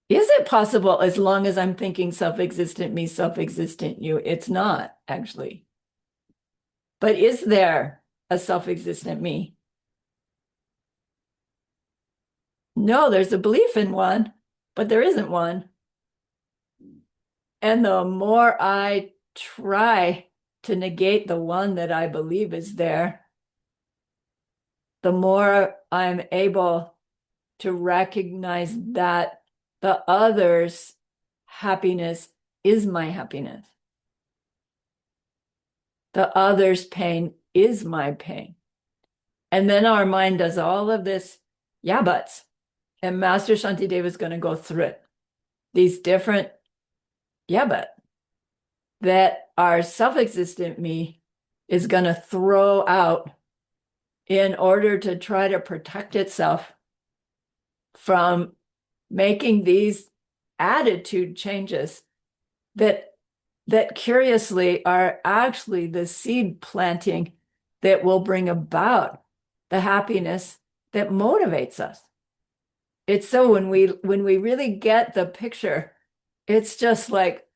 Is it possible as long as I'm thinking self-existent me, self-existent you? It's not, actually. But is there a self-existent me? No, there's a belief in one, but there isn't one. And the more I try to negate the one that I believe is there, the more I'm able to recognize that the other's happiness is my happiness. The other's pain is my pain. And then our mind does all of this, yeah, buts. And Master Shantideva is going to go through it. These different, yeah, but that our self-existent me is going to throw out in order to try to protect itself from making these attitude changes that curiously are actually the seed planting that will bring about the happiness that motivates us. It's so when we really get the picture, it's just like,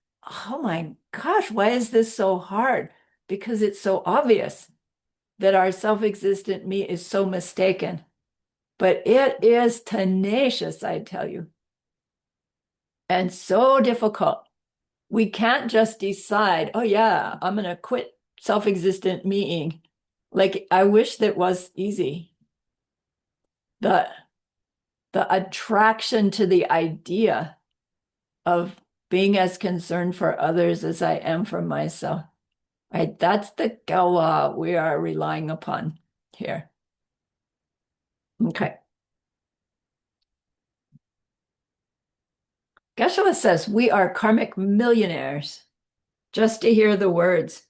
oh my gosh, why is this so hard? Because it's so obvious that our self-existent me is so mistaken. But it is tenacious, I tell you, and so difficult. We can't just decide, oh yeah, I'm going to quit self-existent meing. Like, I wish that was easy. The attraction to the idea of being as concerned for others as I am for myself, right? That's the gawa we are relying upon here. Okay. Geshe says, we are karmic millionaires just to hear the words.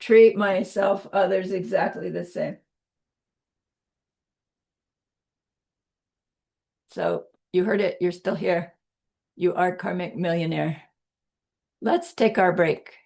treat myself, others exactly the same. So you heard it, you're still here. You are karmic millionaire. Let's take our break.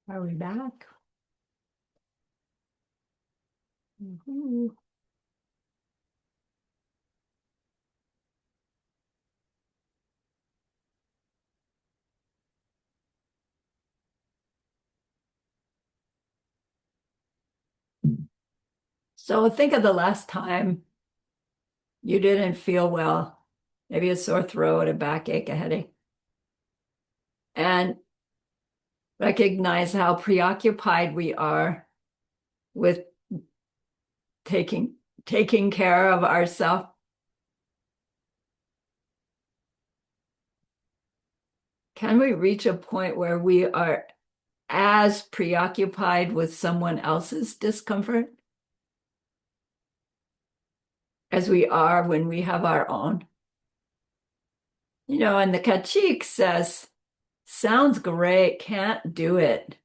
Are we back? Woohoo. So think of the last time you didn't feel well, maybe a sore throat, a backache, a headache. And recognize how preoccupied we are with taking care of ourselves. Can we reach a point where we are as preoccupied with someone else's discomfort as we are when we have our own? And the Kachik says, sounds great, can't do it.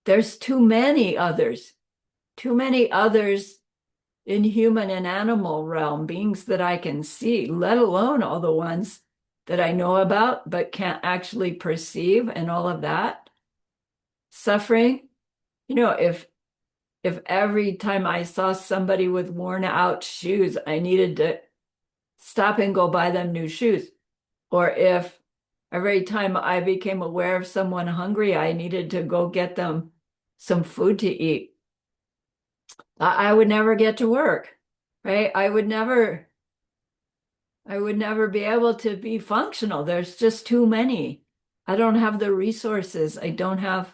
There's too many others in human and animal realm, beings that I can see, let alone all the ones that I know about but can't actually perceive, and all of that suffering. If every time I saw somebody with worn out shoes, I needed to stop and go buy them new shoes, or if every time I became aware of someone hungry, I needed to go get them some food to eat, I would never get to work, right? I would never be able to be functional. There's just too many. I don't have the resources. I don't have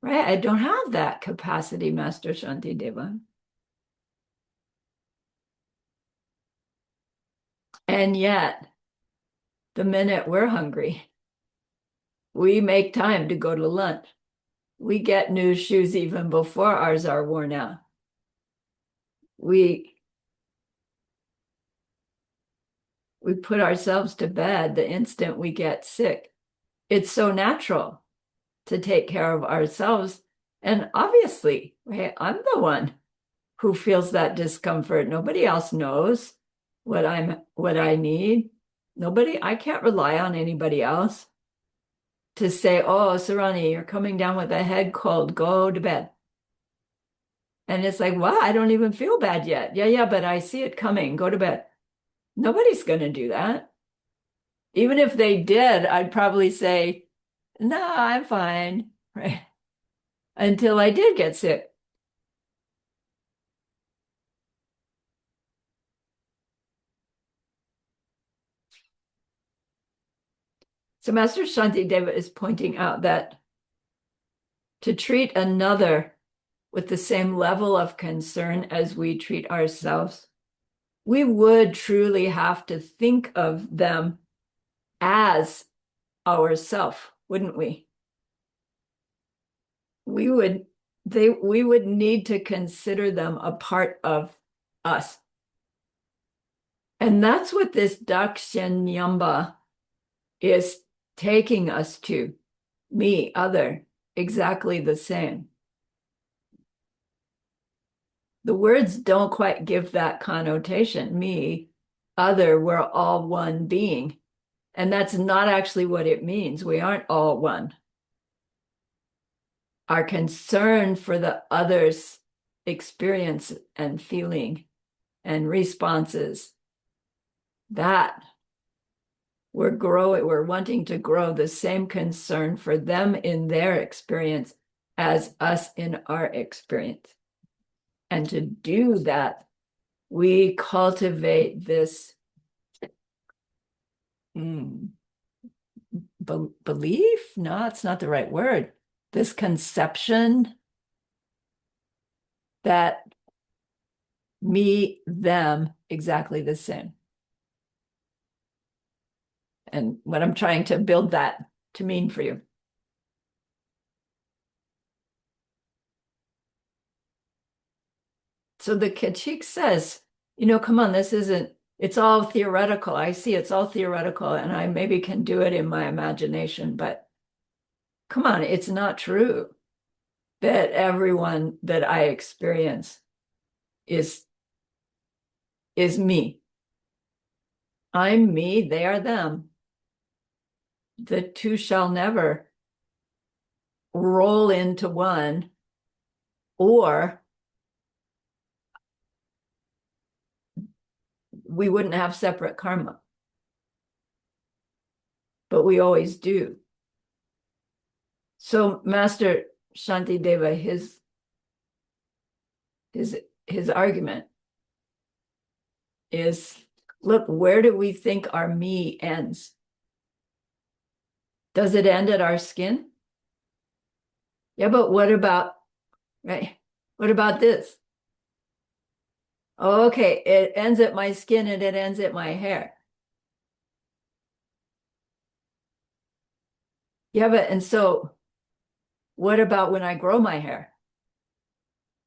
that capacity, Master Shantideva. And yet, the minute we're hungry, we make time to go to lunch. We get new shoes even before ours are worn out. We put ourselves to bed the instant we get sick. It's so natural to take care of ourselves. And obviously, right, I'm the one who feels that discomfort. Nobody else knows what I need. I can't rely on anybody else to say, oh, Sarani, you're coming down with a head cold, go to bed. And it's like, well, I don't even feel bad yet. Yeah, but I see it coming, go to bed. Nobody's going to do that. Even if they did, I'd probably say, no, I'm fine, right? Until I did get sick. So Master Shantideva is pointing out that to treat another with the same level of concern as we treat ourselves, we would truly have to think of them as ourself, wouldn't we? We would need to consider them a part of us. And that's what this Dakshanyamba is taking us to. Me, other, exactly the same. The words don't quite give that connotation. Me, other, we're all one being. And that's not actually what it means. We aren't all one. Our concern for the other's experience and feeling and responses, that we're wanting to grow the same concern for them in their experience as us in our experience. And to do that, we cultivate this belief? No, it's not the right word. This conception that me, them, exactly the same. And what I'm trying to build that to mean for you. So the Kachik says, come on, it's all theoretical. I see it's all theoretical, and I maybe can do it in my imagination, but come on, it's not true that everyone that I experience is me. I'm me, they are them. The two shall never roll into one, or we wouldn't have separate karma. But we always do. So Master Shantideva, his argument is, look, where do we think our me ends? Does it end at our skin? Yeah, but what about, right? What about this? Okay, it ends at my skin and it ends at my hair. Yeah, but and so what about when I grow my hair?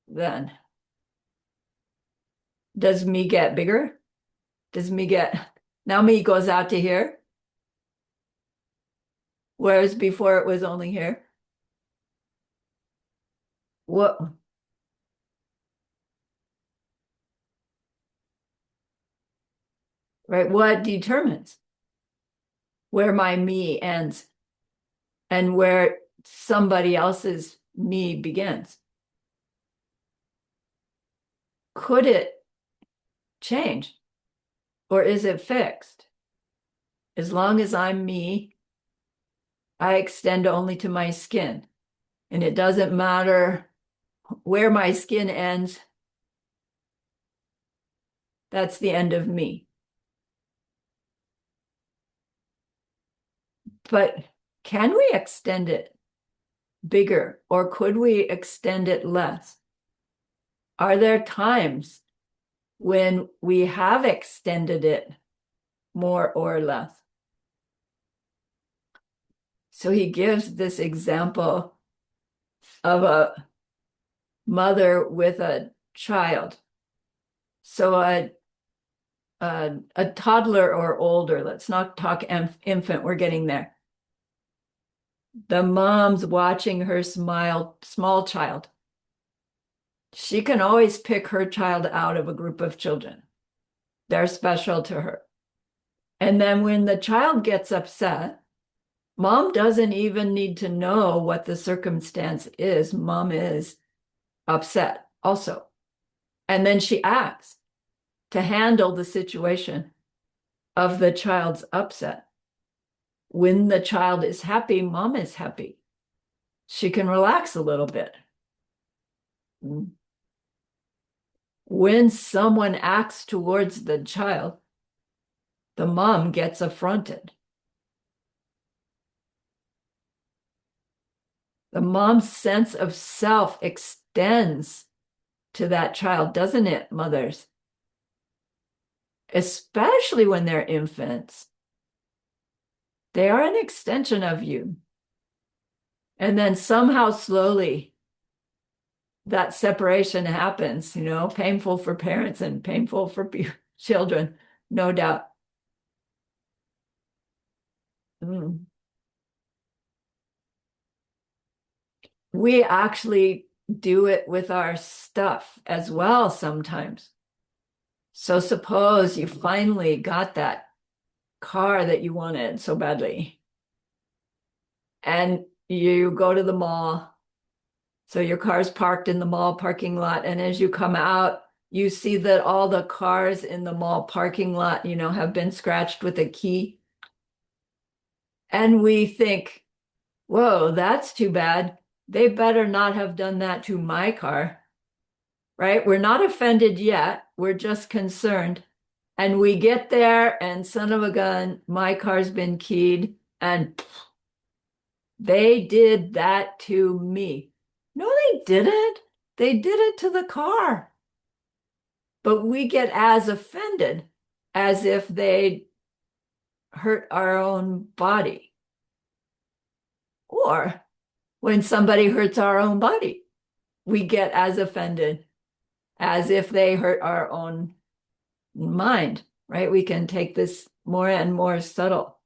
Then does me get bigger? Does me get now me goes out to here, whereas before it was only here? What, right? What determines where my me ends and where somebody else's me begins? Could it change or is it fixed? As long as I'm me, I extend only to my skin. And it doesn't matter where my skin ends, that's the end of me. But can we extend it bigger or could we extend it less? Are there times when we have extended it more or less? So he gives this example of a mother with a child. So a toddler or older, let's not talk infant, we're getting there. The mom's watching her small child. She can always pick her child out of a group of children. They're special to her. And then when the child gets upset, mom doesn't even need to know what the circumstance is. Mom is upset also. And then she acts to handle the situation of the child's upset. When the child is happy, mom is happy. She can relax a little bit. When someone acts towards the child, the mom gets affronted. The mom's sense of self extends to that child, doesn't it, mothers? Especially when they're infants. They are an extension of you. And then somehow slowly that separation happens, painful for parents and painful for children, no doubt. Mm. We actually do it with our stuff as well sometimes. So suppose you finally got that car that you wanted so badly, and you go to the mall. So your car's parked in the mall parking lot, and as you come out, you see that all the cars in the mall parking lot, have been scratched with a key. And we think, whoa, that's too bad. They better not have done that to my car, right? We're not offended yet. We're just concerned. And we get there, and son of a gun, my car's been keyed, and they did that to me. No, they didn't. They did it to the car. But we get as offended as if they hurt our own body. Or when somebody hurts our own body, we get as offended as if they hurt our own mind, right? We can take this more and more subtle.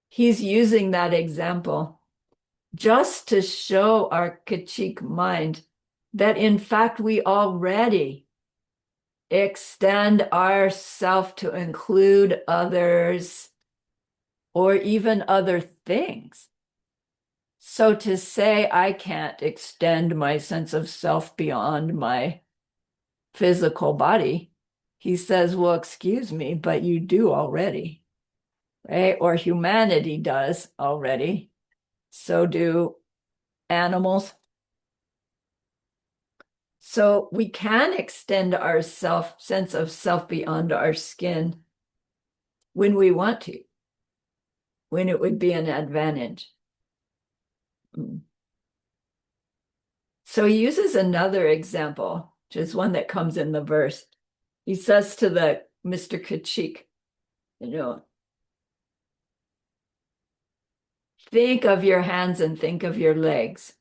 He's using that example just to show our Kachik mind that in fact we already extend ourself to include others or even other things. So to say I can't extend my sense of self beyond my physical body, he says, well, excuse me, but you do already, right? Or humanity does already. So do animals. So we can extend our sense of self beyond our skin when we want to, when it would be an advantage. So he uses another example, which is one that comes in the verse. He says to the Mr. Kachik, you know, think of your hands and think of your legs.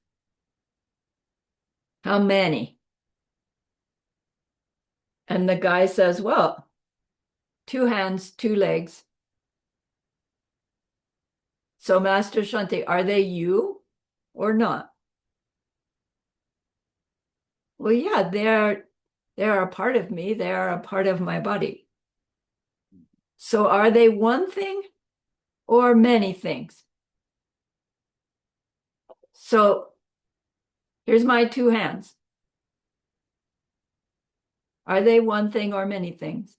How many? And the guy says, well, 2 hands, 2 legs. So Master Shanti, are they you or not? Well, yeah, they're a part of me. They are a part of my body. So are they one thing or many things? So here's my 2 hands. Are they one thing or many things?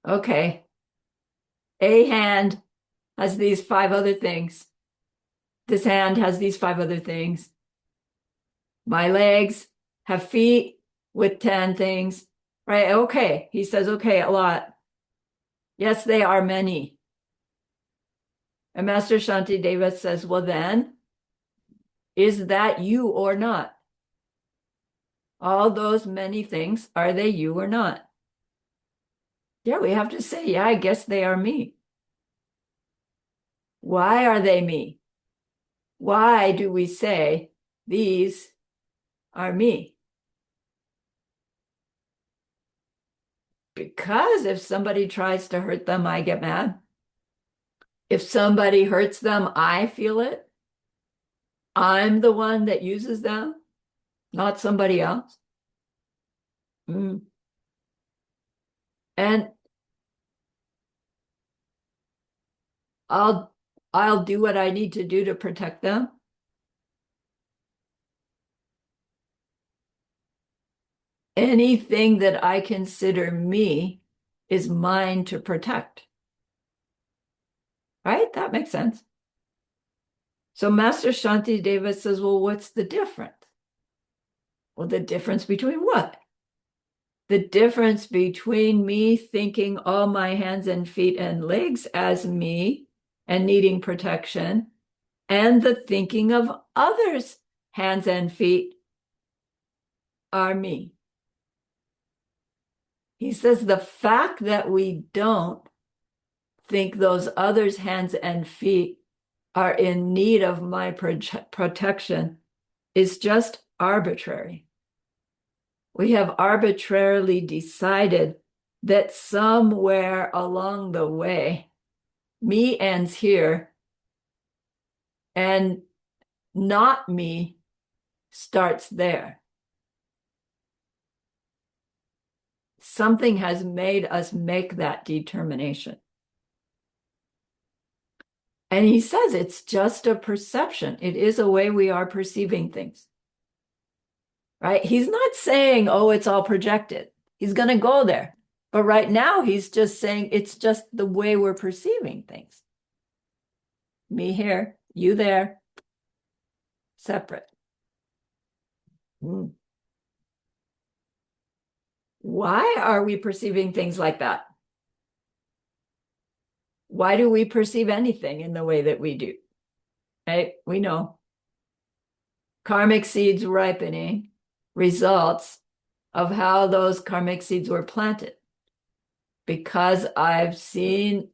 Okay. A hand has these 5 other things. This hand has these 5 other things. My legs have feet with 10 things, right? Okay. He says, okay, a lot. Yes, they are many. And Master Shantideva says, well, then, is that you or not? All those many things, are they you or not? Yeah, we have to say, yeah, I guess they are me. Why are they me? Why do we say these are me? Because if somebody tries to hurt them, I get mad. If somebody hurts them, I feel it. I'm the one that uses them, not somebody else. Mm. And I'll do what I need to do to protect them. Anything that I consider me is mine to protect. Right? That makes sense. So Master Shantideva says, well, what's the difference? Well, the difference between what? The difference between me thinking all my hands and feet and legs as me and needing protection and the thinking of others' hands and feet are me. He says the fact that we don't think those others' hands and feet are in need of my protection is just arbitrary. We have arbitrarily decided that somewhere along the way, me ends here and not me starts there. Something has made us make that determination. And he says it's just a perception. It is a way we are perceiving things. Right? He's not saying, oh, it's all projected. He's going to go there. But right now, he's just saying it's just the way we're perceiving things. Me here, you there, separate. Why are we perceiving things like that? Why do we perceive anything in the way that we do? Right? We know. Karmic seeds ripening results of how those karmic seeds were planted. Because I've seen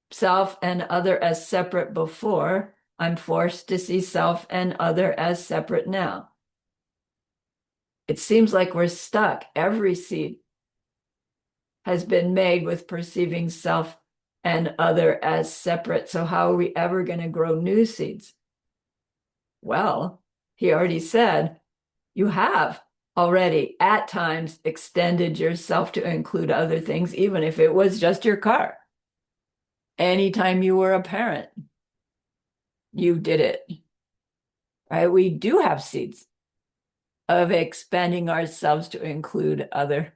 self and other as separate before, I'm forced to see self and other as separate now. It seems like we're stuck. Every seed has been made with perceiving self and other as separate. So how are we ever going to grow new seeds? Well, he already said, you have already at times extended yourself to include other things, even if it was just your car. Anytime you were a parent, you did it. Right? We do have seeds of expanding ourselves to include other.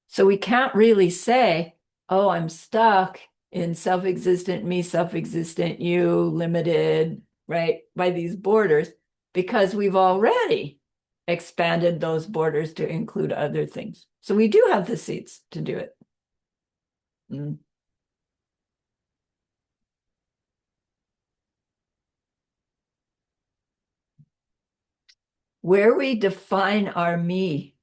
So we can't really say, oh, I'm stuck in self-existent me, self-existent you, limited, right, by these borders, because we've already expanded those borders to include other things. So we do have the seeds to do it. where we define our me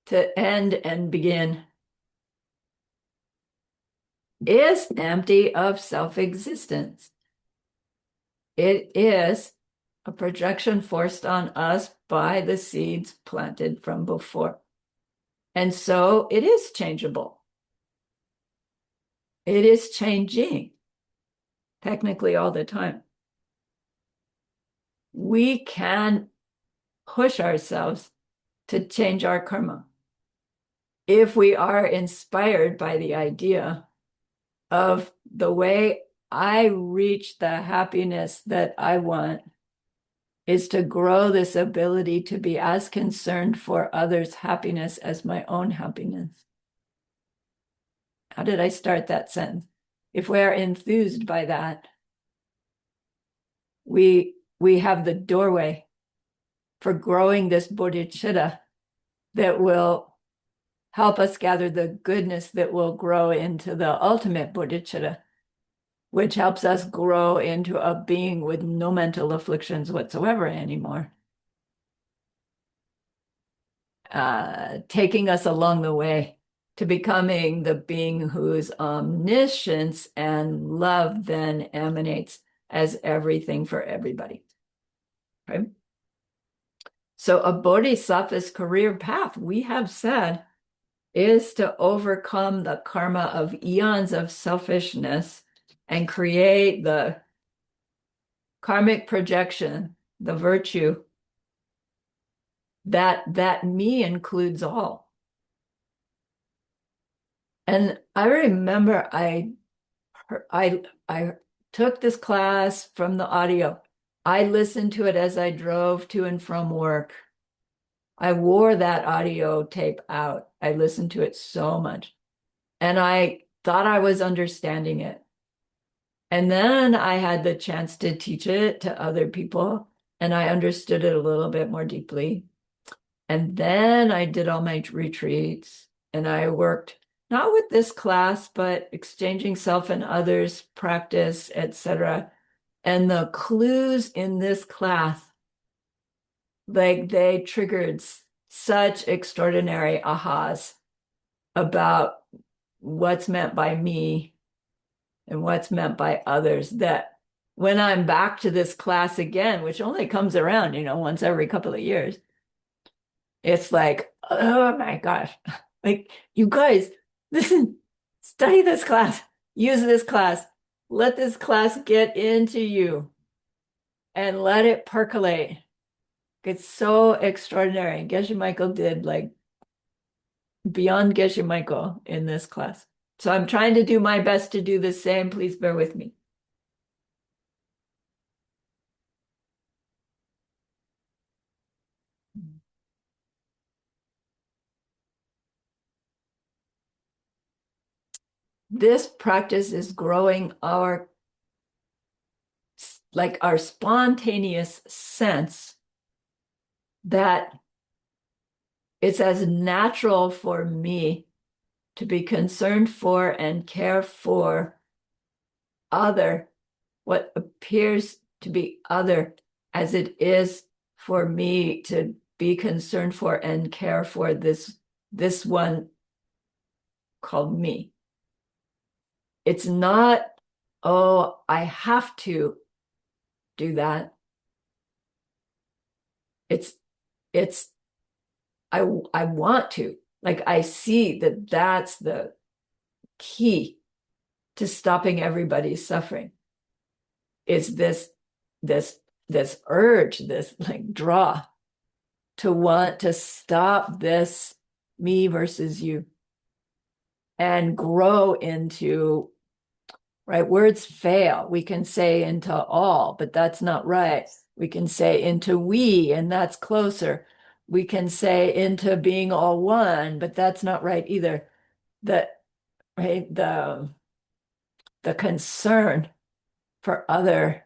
to end and begin is empty of self-existence. It is a projection forced on us by the seeds planted from before. And so it is changeable. It is changing technically all the time. We can push ourselves to change our karma if we are inspired by the idea of the way I reach the happiness that I want is to grow this ability to be as concerned for others' happiness as my own happiness. How did I start that sentence? If we are enthused by that, we have the doorway for growing this bodhicitta that will help us gather the goodness that will grow into the ultimate bodhicitta, which helps us grow into a being with no mental afflictions whatsoever anymore. Taking us along the way to becoming the being whose omniscience and love then emanates as everything for everybody. Okay? So a bodhisattva's career path, we have said, is to overcome the karma of eons of selfishness and create the karmic projection, the virtue that me includes all. And I remember I took this class from the audio. I listened to it as I drove to and from work. I wore that audio tape out. I listened to it so much. And I thought I was understanding it. And then I had the chance to teach it to other people, and I understood it a little bit more deeply. And then I did all my retreats, and I worked not with this class, but exchanging self and others practice, etc. And the clues in this class, like they triggered such extraordinary ahas about what's meant by me and what's meant by others, that when I'm back to this class again, which only comes around, once every couple of years, it's like, oh my gosh, like, you guys, listen, study this class, use this class, let this class get into you and let it percolate. It's so extraordinary. Geshe Michael did like beyond Geshe Michael in this class. So I'm trying to do my best to do the same. Please bear with me. This practice is growing our spontaneous sense that it's as natural for me to be concerned for and care for what appears to be other, as it is for me to be concerned for and care for this one called me. It's not, oh, I have to do that. It's I want to. Like, I see that that's the key to stopping everybody's suffering. Is this urge, this like draw to want to stop this me versus you and grow into, right? Words fail. We can say into all, but that's not right. We can say into we, and that's closer. We can say into being all one, but that's not right either. Right, the concern for other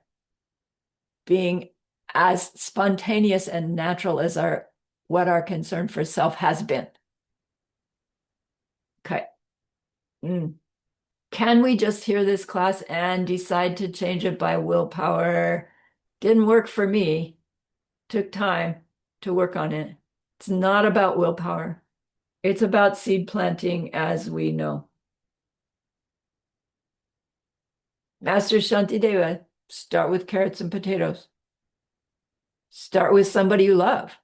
being as spontaneous and natural as what our concern for self has been. Okay. Can we just hear this class and decide to change it by willpower? Didn't work for me took time to work on it. It's not about willpower. It's about seed planting, as we know. Master Shantideva, start with carrots and potatoes. Start with somebody you love,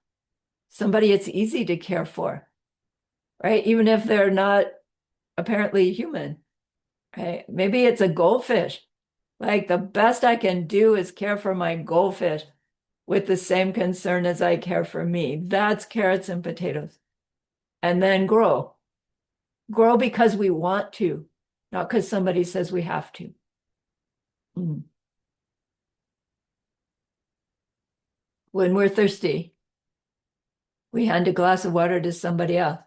somebody it's easy to care for, right? Even if they're not apparently human, right? Maybe it's a goldfish. Like the best I can do is care for my goldfish with the same concern as I care for me. That's carrots and potatoes. And then grow. Grow because we want to, not because somebody says we have to. When we're thirsty, we hand a glass of water to somebody else.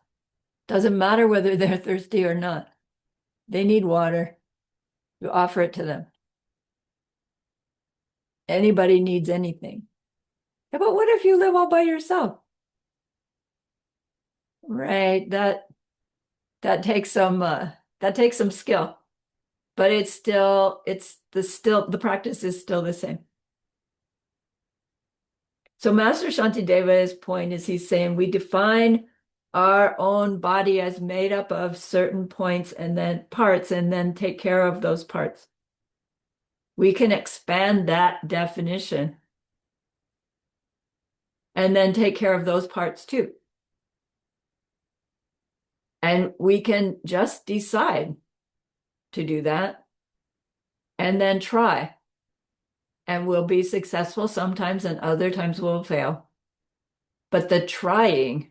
Doesn't matter whether they're thirsty or not. They need water. You offer it to them. Anybody needs anything. Yeah, but what if you live all by yourself? Right, that takes some skill, but the practice is still the same. So Master Shantideva's point is he's saying we define our own body as made up of certain points and then parts, and then take care of those parts. We can expand that definition and then take care of those parts too. And we can just decide to do that and then try. And we'll be successful sometimes and other times we'll fail. But the trying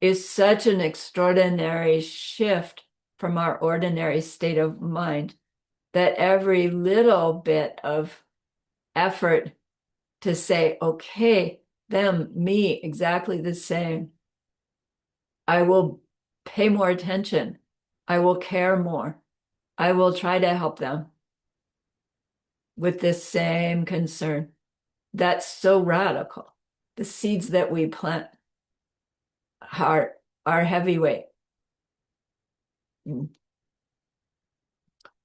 is such an extraordinary shift from our ordinary state of mind that every little bit of effort to say, okay, them, me, exactly the same. I will pay more attention. I will care more. I will try to help them with this same concern. That's so radical. The seeds that we plant are heavyweight.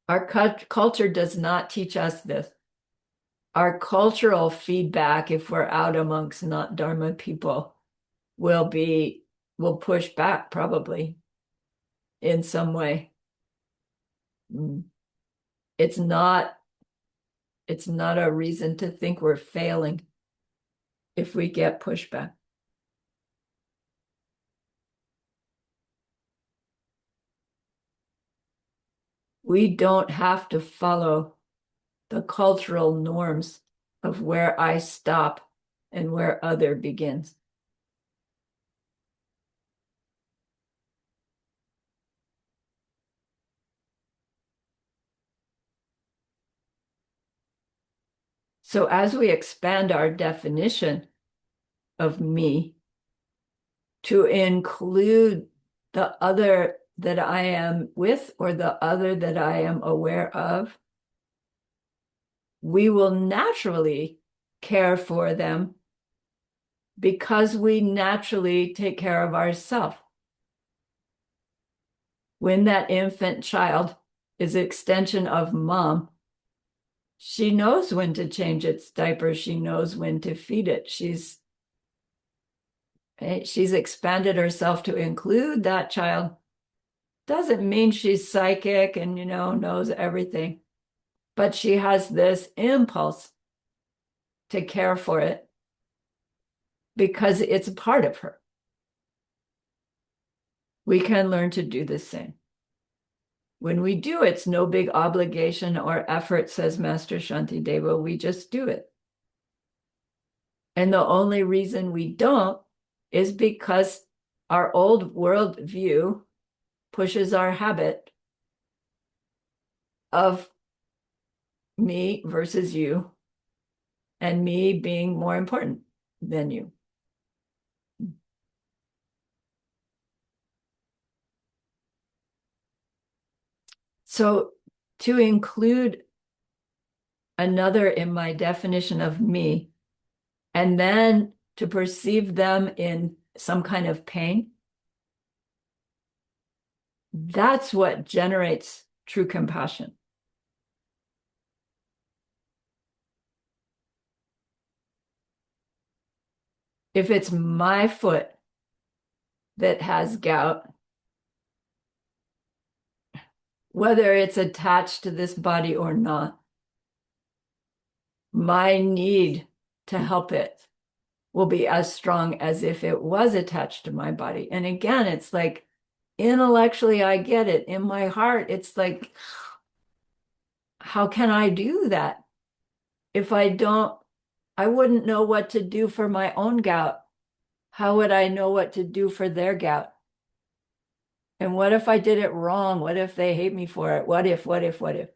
Our culture does not teach us this. Our cultural feedback, if we're out amongst not Dharma people, will push back probably in some way. It's not a reason to think we're failing if we get pushback. We don't have to follow the cultural norms of where I stop and where other begins. So as we expand our definition of me to include the other that I am with or the other that I am aware of, we will naturally care for them because we naturally take care of ourselves. When that infant child is an extension of mom, she knows when to change its diaper. She knows when to feed it. She's expanded herself to include that child. Doesn't mean she's psychic and, knows everything, but she has this impulse to care for it because it's a part of her. We can learn to do the same. When we do, it's no big obligation or effort, says Master Shantideva. We just do it. And the only reason we don't is because our old worldview pushes our habit of me versus you, and me being more important than you. So to include another in my definition of me, and then to perceive them in some kind of pain, that's what generates true compassion. if it's my foot that has gout, whether it's attached to this body or not, my need to help it will be as strong as if it was attached to my body. And again, it's like intellectually, I get it. In my heart, it's like, how can I do that? If I don't, I wouldn't know what to do for my own gout. How would I know what to do for their gout? And what if I did it wrong? What if they hate me for it? What if, what if, what if?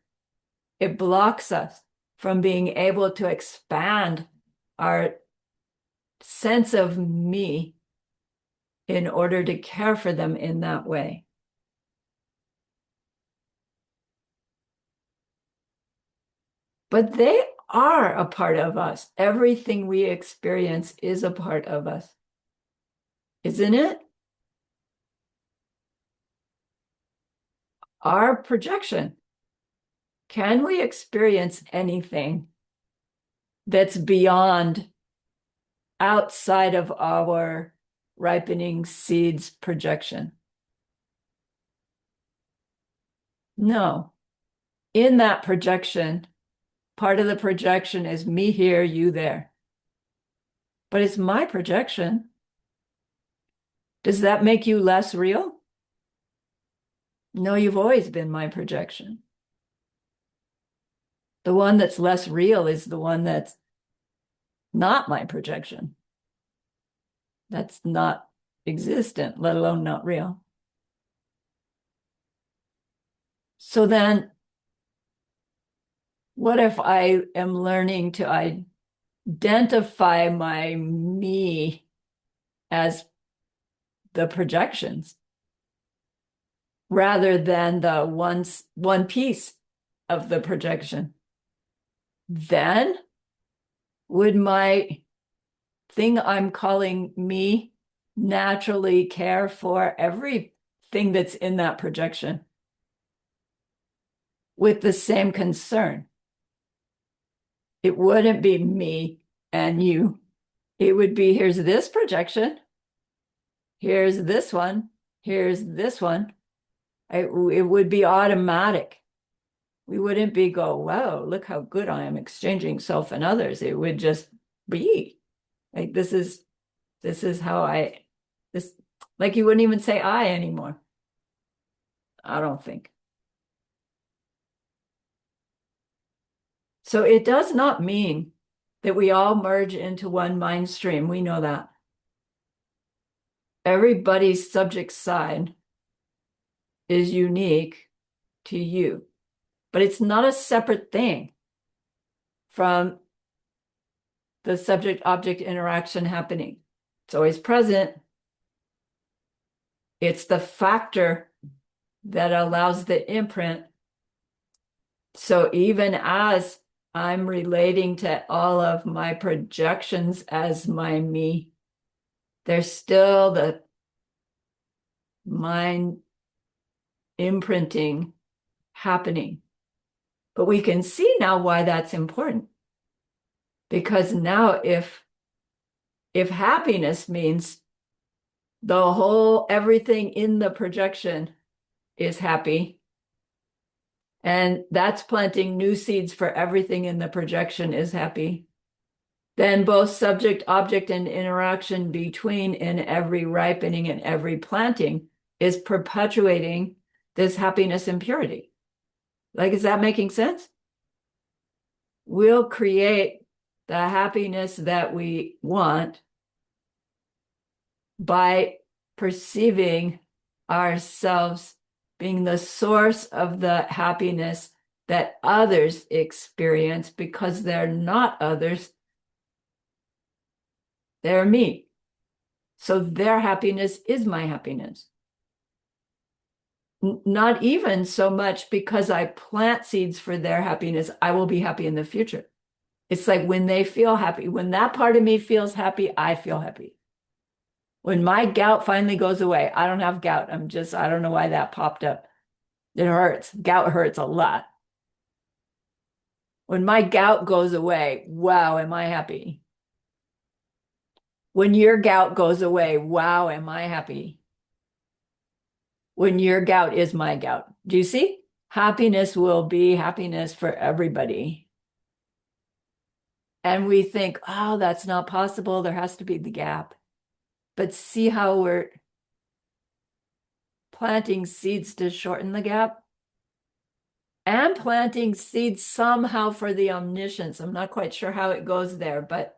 It blocks us from being able to expand our sense of me in order to care for them in that way. But they are a part of us. Everything we experience is a part of us, isn't it? Our projection. Can we experience anything that's beyond, outside of our ripening seeds projection? No. In that projection, part of the projection is me here, you there. But it's my projection. Does that make you less real? No, you've always been my projection. The one that's less real is the one that's not my projection. That's not existent, let alone not real. So then, what if I am learning to identify my me as the projections rather than the one piece of the projection? Then would my thing I'm calling me naturally care for everything that's in that projection with the same concern? It wouldn't be me and you. It would be, here's this projection, here's this one, here's this one. It would be automatic. We wouldn't be wow, look how good I am exchanging self and others. It would just be like, this is how like you wouldn't even say I anymore. I don't think. So it does not mean that we all merge into one mind stream. We know that. Everybody's subject side is unique to you, but it's not a separate thing from the subject-object interaction happening. It's always present. It's the factor that allows the imprint. So even as I'm relating to all of my projections as my me, there's still the mind imprinting happening. But we can see now why that's important. Because now if happiness means everything in the projection is happy, and that's planting new seeds for everything in the projection is happy, then both subject, object, and interaction between in every ripening and every planting is perpetuating this happiness and purity. Like, is that making sense? We'll create the happiness that we want by perceiving ourselves being the source of the happiness that others experience, because they're not others, they're me. So their happiness is my happiness. Not even so much because I plant seeds for their happiness, I will be happy in the future. It's like when they feel happy, when that part of me feels happy, I feel happy. When my gout finally goes away, I don't have gout. I don't know why that popped up. It hurts. Gout hurts a lot. When my gout goes away, wow, am I happy. When your gout goes away, wow, am I happy. When your gout is my gout. Do you see? Happiness will be happiness for everybody. And we think, oh, that's not possible. There has to be the gap. But see how we're planting seeds to shorten the gap and planting seeds somehow for the omniscience. I'm not quite sure how it goes there, but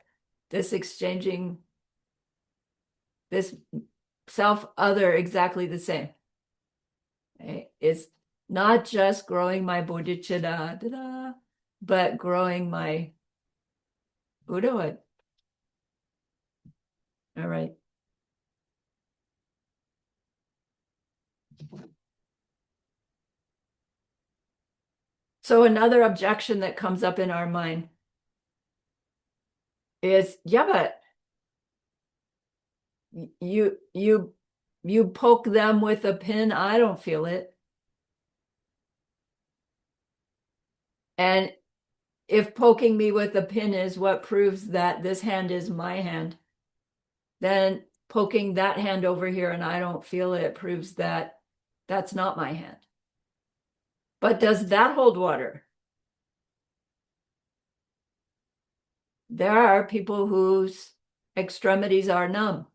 this exchanging, this self other exactly the same. It's not just growing my bodhicitta, but growing my Buddhahood. All right. So another objection that comes up in our mind is, yeah, but you poke them with a pin, I don't feel it. And if poking me with a pin is what proves that this hand is my hand, then poking that hand over here and I don't feel it proves that that's not my hand. But does that hold water? There are people whose extremities are numb.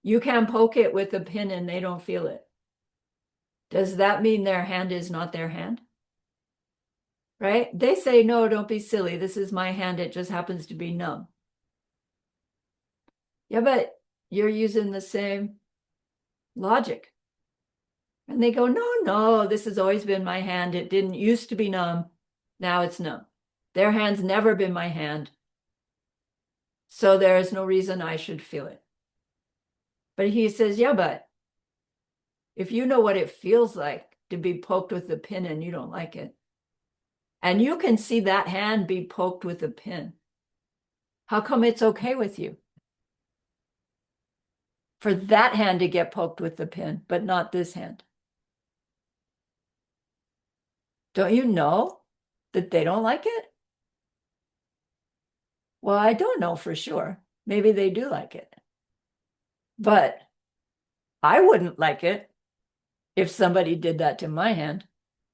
You can poke it with a pin and they don't feel it. Does that mean their hand is not their hand? Right? They say, no, don't be silly. This is my hand. It just happens to be numb. Yeah, but you're using the same logic. And they go, no, this has always been my hand. It didn't used to be numb. Now it's numb. Their hand's never been my hand. So there is no reason I should feel it. But he says, yeah, but if you know what it feels like to be poked with a pin and you don't like it, and you can see that hand be poked with a pin, how come it's okay with you for that hand to get poked with the pin, but not this hand? Don't you know that they don't like it? Well, I don't know for sure. Maybe they do like it. But I wouldn't like it if somebody did that to my hand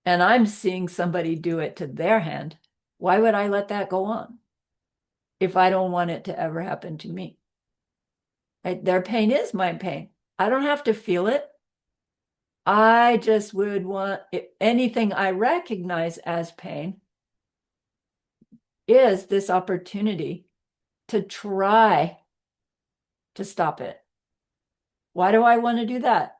and I'm seeing somebody do it to their hand. Why would I let that go on if I don't want it to ever happen to me? Right? Their pain is my pain. I don't have to feel it. I just would want anything I recognize as pain is this opportunity to try to stop it. Why do I want to do that?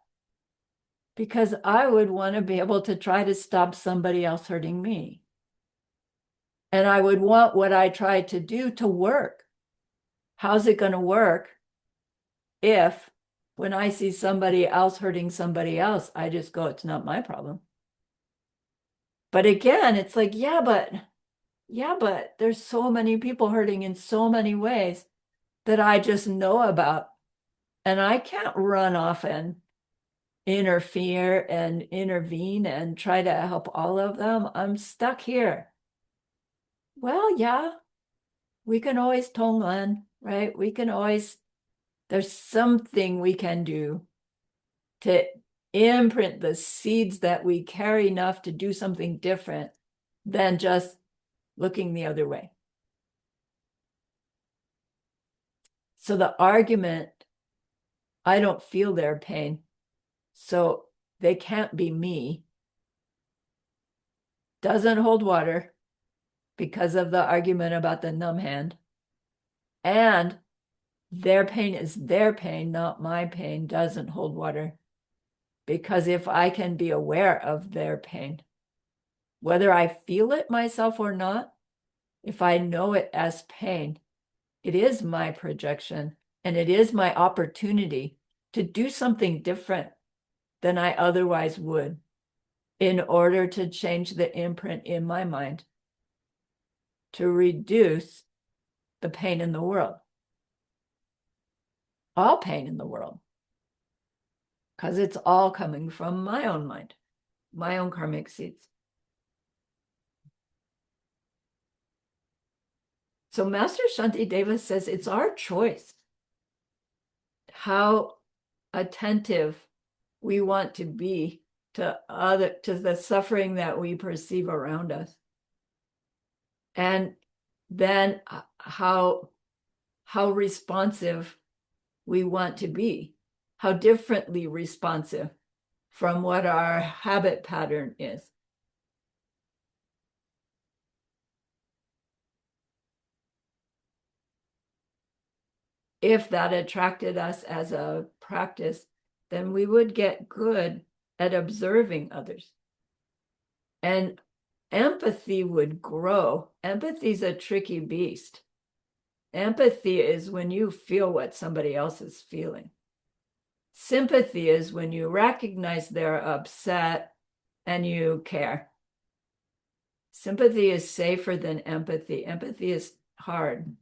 Because I would want to be able to try to stop somebody else hurting me. And I would want what I try to do to work. How's it going to work if when I see somebody else hurting somebody else, I just go, it's not my problem. But again, it's like, yeah, but there's so many people hurting in so many ways that I just know about. And I can't run off and interfere and intervene and try to help all of them. I'm stuck here. Well, yeah, we can always tonglen, right? There's something we can do to imprint the seeds that we carry enough to do something different than just looking the other way. So the argument, I don't feel their pain, so they can't be me, doesn't hold water because of the argument about the numb hand. And their pain is their pain, not my pain, doesn't hold water. Because if I can be aware of their pain, whether I feel it myself or not, if I know it as pain, it is my projection and it is my opportunity to do something different than I otherwise would in order to change the imprint in my mind to reduce the pain in the world, all pain in the world, because it's all coming from my own mind, my own karmic seeds. So Master Shantideva says it's our choice how attentive we want to be to the suffering that we perceive around us. And then how responsive we want to be, how differently responsive from what our habit pattern is. If that attracted us as a practice, then we would get good at observing others. And empathy would grow. Empathy is a tricky beast. Empathy is when you feel what somebody else is feeling. Sympathy is when you recognize they're upset and you care. Sympathy is safer than empathy. Empathy is hard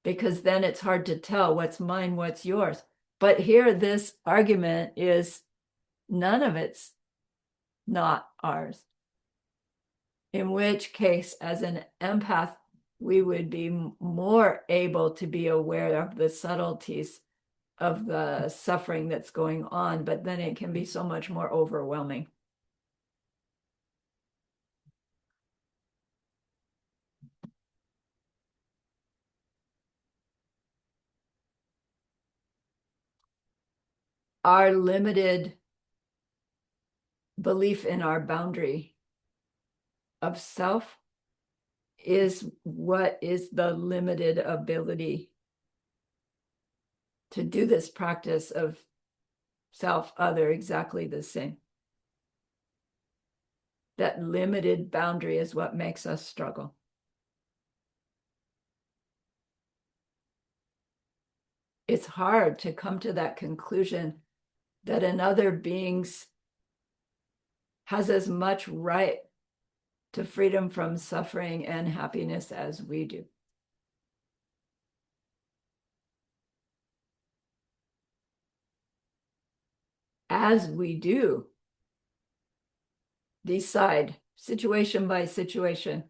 because then it's hard to tell what's mine, what's yours. But here, this argument is none of it's not ours. In which case, as an empath, we would be more able to be aware of the subtleties of the suffering that's going on, but then it can be so much more overwhelming. Our limited belief in our boundary of self is what is the limited ability to do this practice of self, other, exactly the same. That limited boundary is what makes us struggle. It's hard to come to that conclusion that another being has as much right to freedom from suffering and happiness as we do. As we do decide situation by situation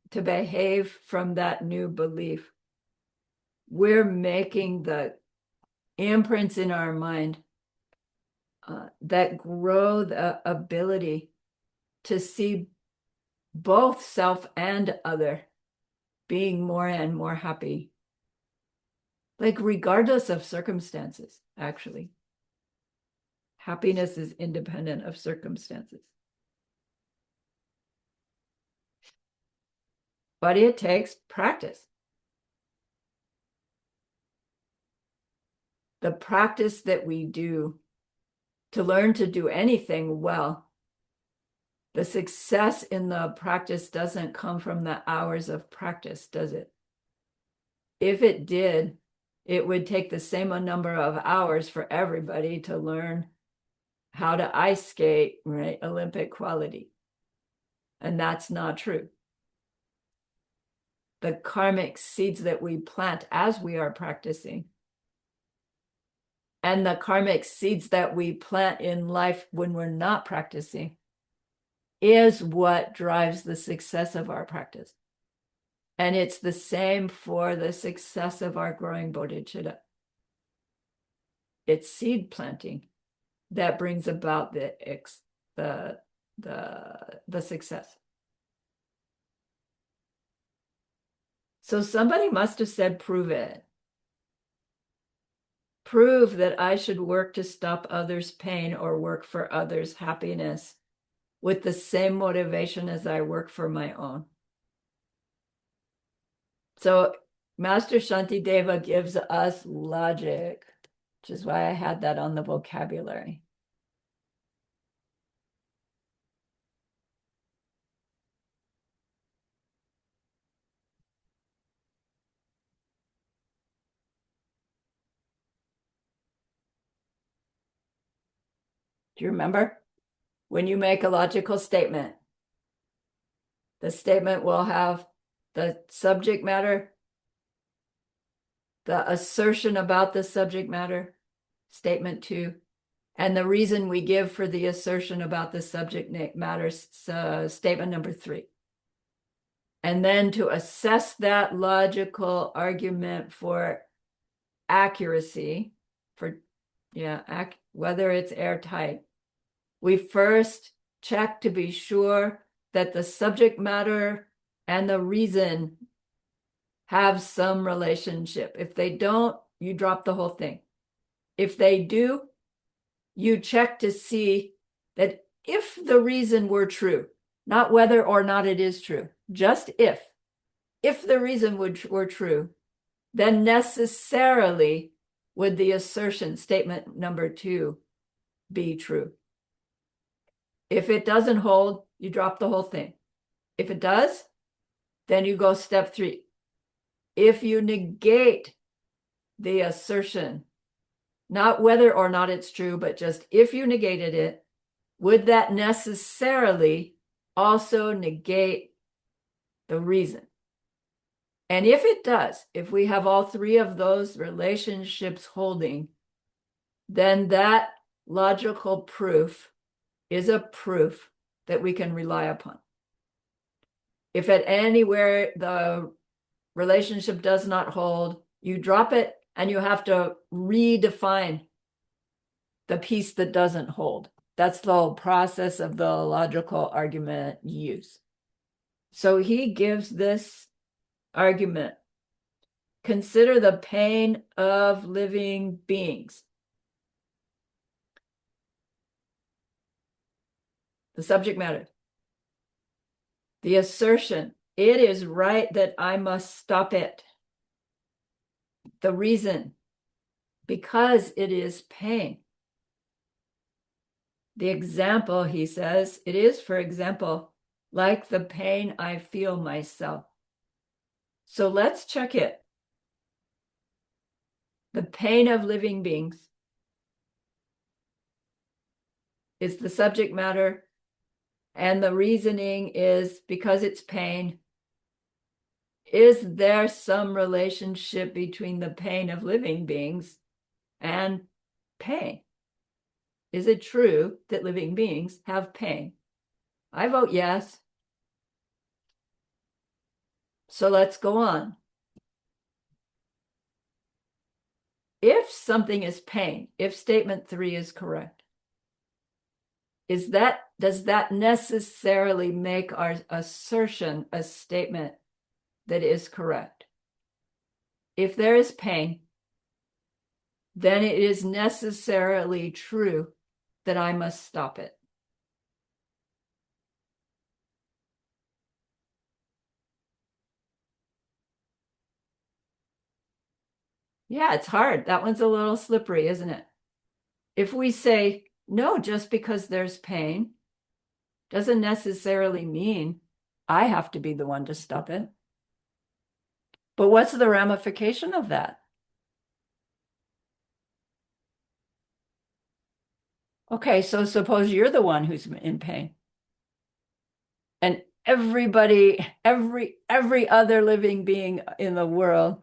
to behave from that new belief, we're making the imprints in our mind that grow the ability to see both self and other being more and more happy, like regardless of circumstances, actually. Happiness is independent of circumstances. But it takes practice. The practice that we do to learn to do anything well, the success in the practice doesn't come from the hours of practice, does it? If it did, it would take the same number of hours for everybody to learn how to ice skate, right? Olympic quality. And that's not true. The karmic seeds that we plant as we are practicing, and the karmic seeds that we plant in life when we're not practicing, is what drives the success of our practice. And it's the same for the success of our growing bodhicitta. It's seed planting that brings about the success. So somebody must have said, prove it. Prove that I should work to stop others' pain or work for others' happiness with the same motivation as I work for my own. So Master Shantideva gives us logic, which is why I had that on the vocabulary. Do you remember? When you make a logical statement, the statement will have the subject matter, the assertion about the subject matter, statement 2, and the reason we give for the assertion about the subject matter, statement number 3. And then to assess that logical argument for accuracy, whether it's airtight, we first check to be sure that the subject matter and the reason have some relationship. If they don't, you drop the whole thing. If they do, you check to see that if the reason were true, not whether or not it is true, just if the reason were true, then necessarily would the assertion, statement number 2, be true. If it doesn't hold, you drop the whole thing. If it does, then you go step 3. If you negate the assertion, not whether or not it's true, but just if you negated it, would that necessarily also negate the reason? And if it does, if we have all 3 of those relationships holding, then that logical proof is a proof that we can rely upon. If at anywhere the relationship does not hold, you drop it and you have to redefine the piece that doesn't hold. That's the whole process of the logical argument use. So he gives this argument. Consider the pain of living beings. The subject matter. The assertion, it is right that I must stop it. The reason, because it is pain. The example, he says, it is, for example, like the pain I feel myself. So let's check it. The pain of living beings is the subject matter, and the reasoning is because it's pain. Is there some relationship between the pain of living beings and pain? Is it true that living beings have pain? I vote yes. So let's go on. If something is pain, if statement 3 is correct, does that necessarily make our assertion a statement that is correct? If there is pain, then it is necessarily true that I must stop it. Yeah, it's hard. That one's a little slippery, isn't it? If we say, no, just because there's pain doesn't necessarily mean I have to be the one to stop it. But what's the ramification of that? Okay, so suppose you're the one who's in pain. And everybody, every other living being in the world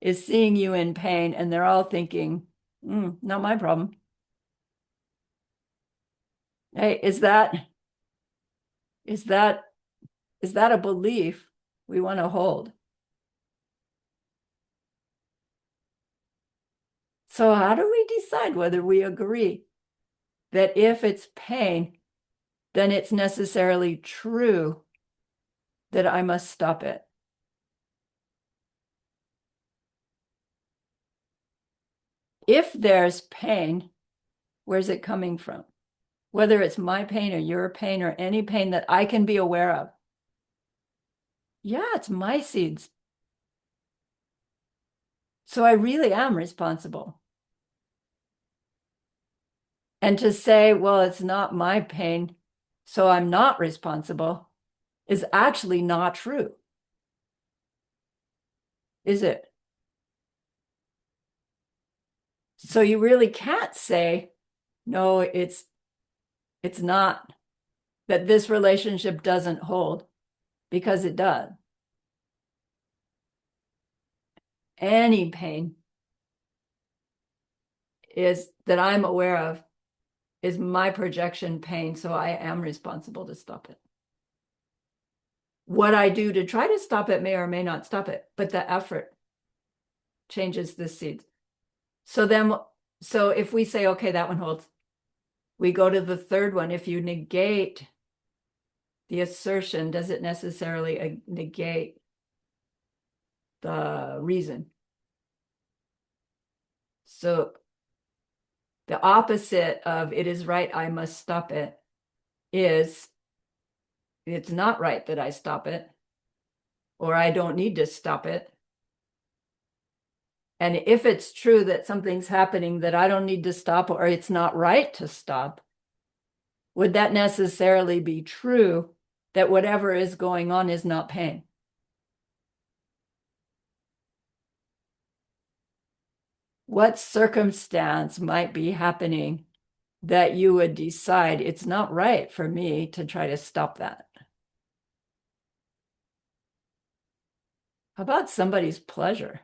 is seeing you in pain, and they're all thinking, not my problem. Hey, is that a belief we want to hold? So how do we decide whether we agree that if it's pain, then it's necessarily true that I must stop it? If there's pain, where's it coming from? Whether it's my pain or your pain or any pain that I can be aware of. Yeah, it's my seeds. So I really am responsible. And to say, well, it's not my pain, so I'm not responsible, is actually not true. Is it? So you really can't say, no, it's not, that this relationship doesn't hold, because it does. Any pain is that I'm aware of is my projection pain, so I am responsible to stop it. What I do to try to stop it may or may not stop it, but the effort changes the seeds. So if we say, okay, that one holds, we go to the third one. If you negate the assertion, does it necessarily negate the reason? So the opposite of it is right, I must stop it, is it's not right that I stop it, or I don't need to stop it. And if it's true that something's happening that I don't need to stop, or it's not right to stop, would that necessarily be true that whatever is going on is not pain? What circumstance might be happening that you would decide it's not right for me to try to stop that? How about somebody's pleasure?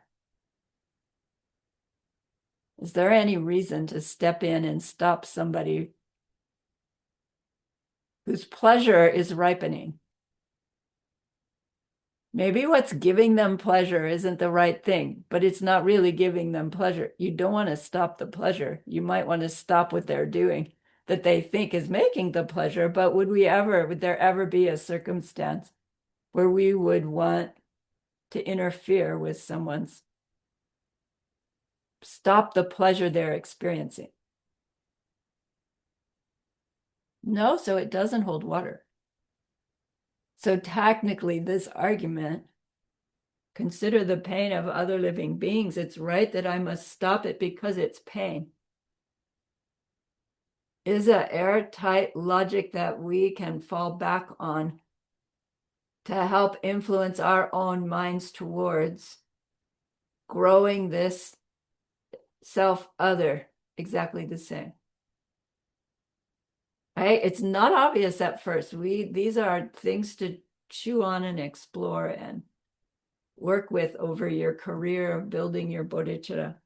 Is there any reason to step in and stop somebody whose pleasure is ripening? Maybe what's giving them pleasure isn't the right thing, but it's not really giving them pleasure. You don't want to stop the pleasure. You might want to stop what they're doing that they think is making the pleasure, but would there ever be a circumstance where we would want to interfere with someone's, stop the pleasure they're experiencing? No, so it doesn't hold water. So technically, this argument, consider the pain of other living beings, it's right that I must stop it because it's pain, is an airtight logic that we can fall back on to help influence our own minds towards growing this self-other exactly the same. Right? It's not obvious at first. These are things to chew on and explore and work with over your career of building your bodhicitta.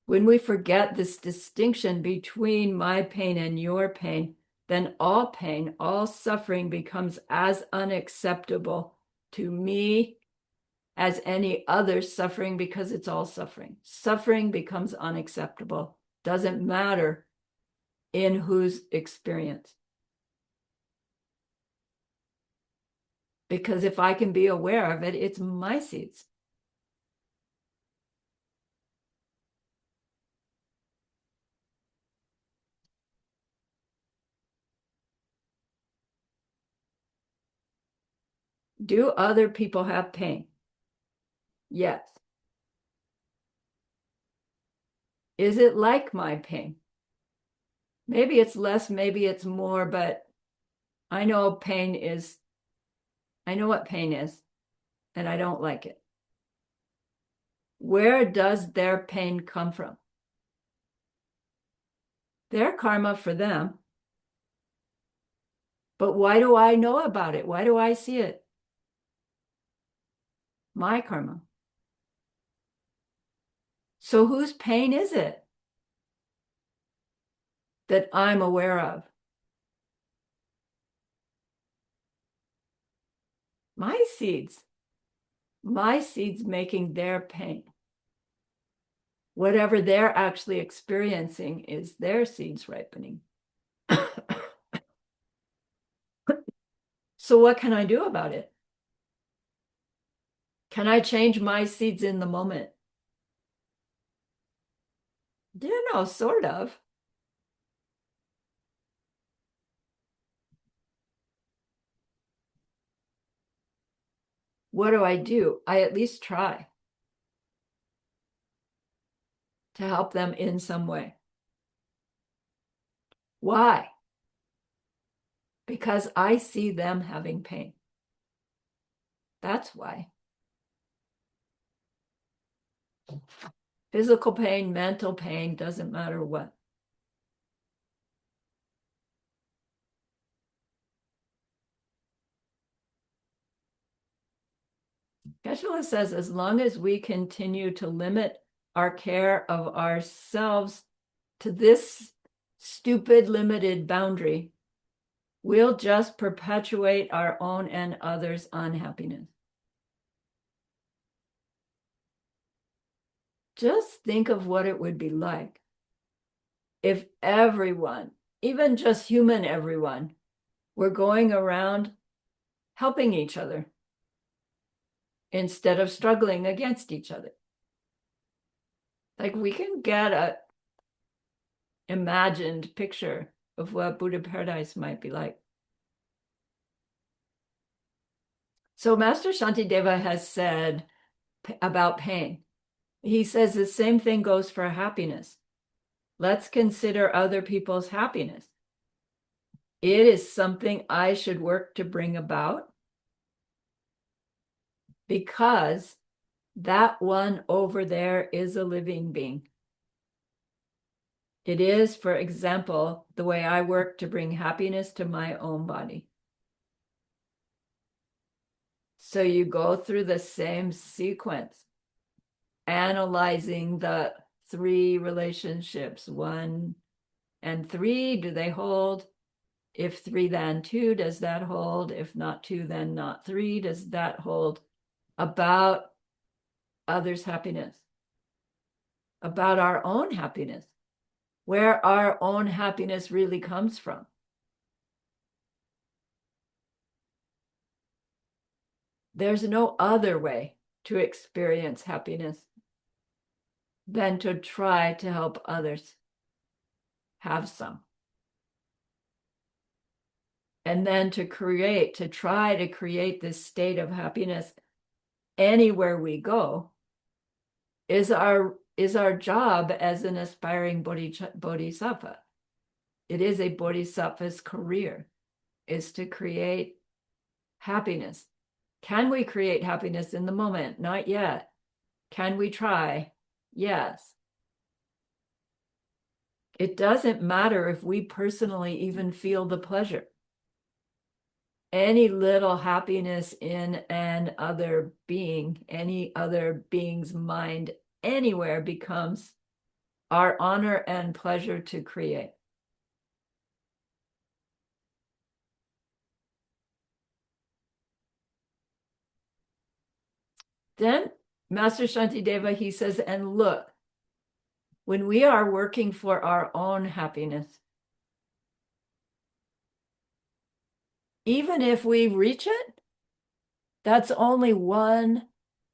When we forget this distinction between my pain and your pain, then all pain, all suffering becomes as unacceptable to me as any other suffering, because it's all suffering. Suffering becomes unacceptable. Doesn't matter in whose experience. Because if I can be aware of it, it's my seeds. Do other people have pain? Yes. Is it like my pain? Maybe it's less, maybe it's more, but I know what pain is, and I don't like it. Where does their pain come from? Their karma for them. But why do I know about it? Why do I see it? My karma. So whose pain is it that I'm aware of? My seeds. My seeds making their pain. Whatever they're actually experiencing is their seeds ripening. So what can I do about it? Can I change my seeds in the moment? Sort of. What do? I at least try to help them in some way. Why? Because I see them having pain. That's why. Physical pain, mental pain, doesn't matter what. Geshe-la says, as long as we continue to limit our care of ourselves to this stupid, limited boundary, we'll just perpetuate our own and others' unhappiness. Just think of what it would be like if everyone, even just human everyone, were going around helping each other instead of struggling against each other. Like, we can get a imagined picture of what Buddha paradise might be like. So Master Shantideva has said about pain, he says the same thing goes for happiness. Let's consider other people's happiness. It is something I should work to bring about because that one over there is a living being. It is, for example, the way I work to bring happiness to my own body. So you go through the same sequence, analyzing the 3 relationships. 1 and 3, do they hold? If 3, then 2, does that hold? If not 2, then not 3, does that hold? About others' happiness, about our own happiness, where our own happiness really comes from. There's no other way to experience happiness than to try to help others have some. And then to try to create this state of happiness anywhere we go is our job as an aspiring bodhisattva. It is a bodhisattva's career, is to create happiness. Can we create happiness in the moment? Not yet. Can we try? Yes. It doesn't matter if we personally even feel the pleasure. Any little happiness in an other being, any other being's mind, anywhere becomes our honor and pleasure to create. Then Master Shantideva, he says, and look, when we are working for our own happiness, even if we reach it, that's only one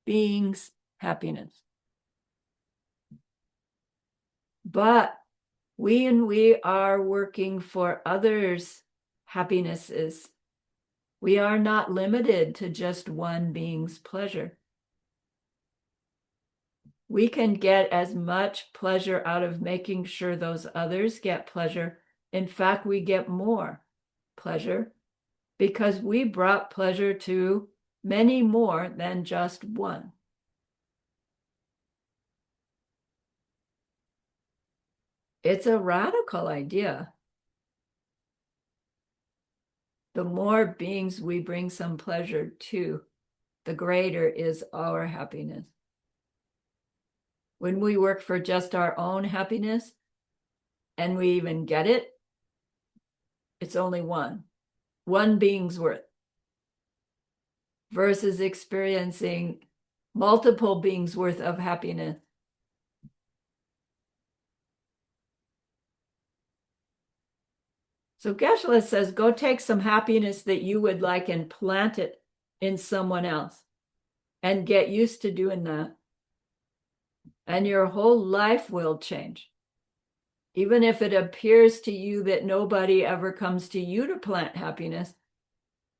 being's happiness. But when we are working for others' happinesses, we are not limited to just one being's pleasure. We can get as much pleasure out of making sure those others get pleasure. In fact, we get more pleasure because we brought pleasure to many more than just one. It's a radical idea. The more beings we bring some pleasure to, the greater is our happiness. When we work for just our own happiness, and we even get it, it's only one being's worth, versus experiencing multiple beings worth of happiness. So Geshe-la says, go take some happiness that you would like and plant it in someone else and get used to doing that. And your whole life will change. Even if it appears to you that nobody ever comes to you to plant happiness,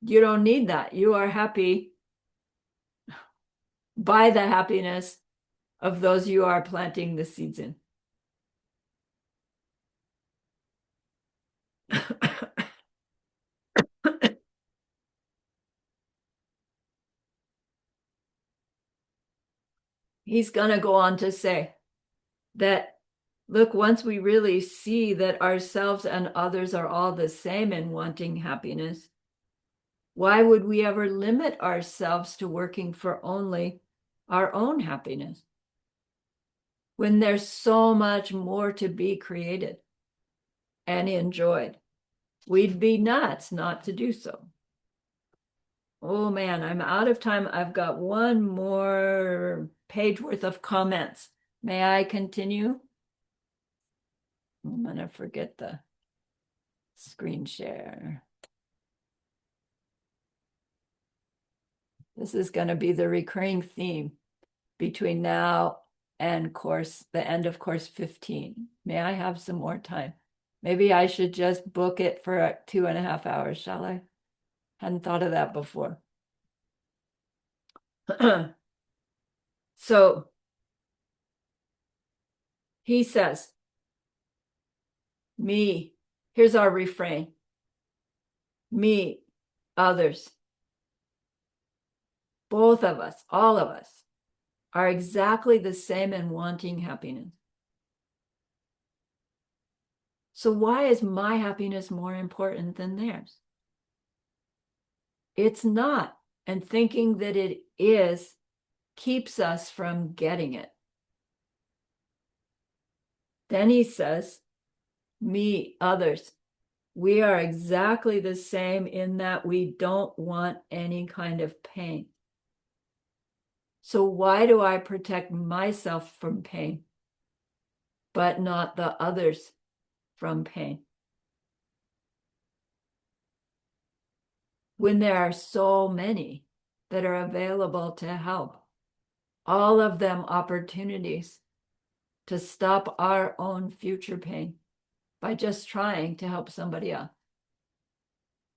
you don't need that. You are happy by the happiness of those you are planting the seeds in. He's going to go on to say that, look, once we really see that ourselves and others are all the same in wanting happiness, why would we ever limit ourselves to working for only our own happiness? when there's so much more to be created and enjoyed. We'd be nuts not to do so. Oh man, I'm out of time. I've got one more page worth of comments. May I continue? I'm gonna forget the screen share. This is gonna be the recurring theme between now and the end of course 15. May I have some more time? Maybe I should just book it for 2.5 hours, shall I? Hadn't thought of that before. So he says, me, here's our refrain. Me, others, both of us, all of us, are exactly the same in wanting happiness. So why is my happiness more important than theirs? It's not. And thinking that it is keeps us from getting it. Then he says, me, others, we are exactly the same in that we don't want any kind of pain. So why do I protect myself from pain, but not the others from pain? When there are so many that are available to help, all of them opportunities to stop our own future pain by just trying to help somebody else.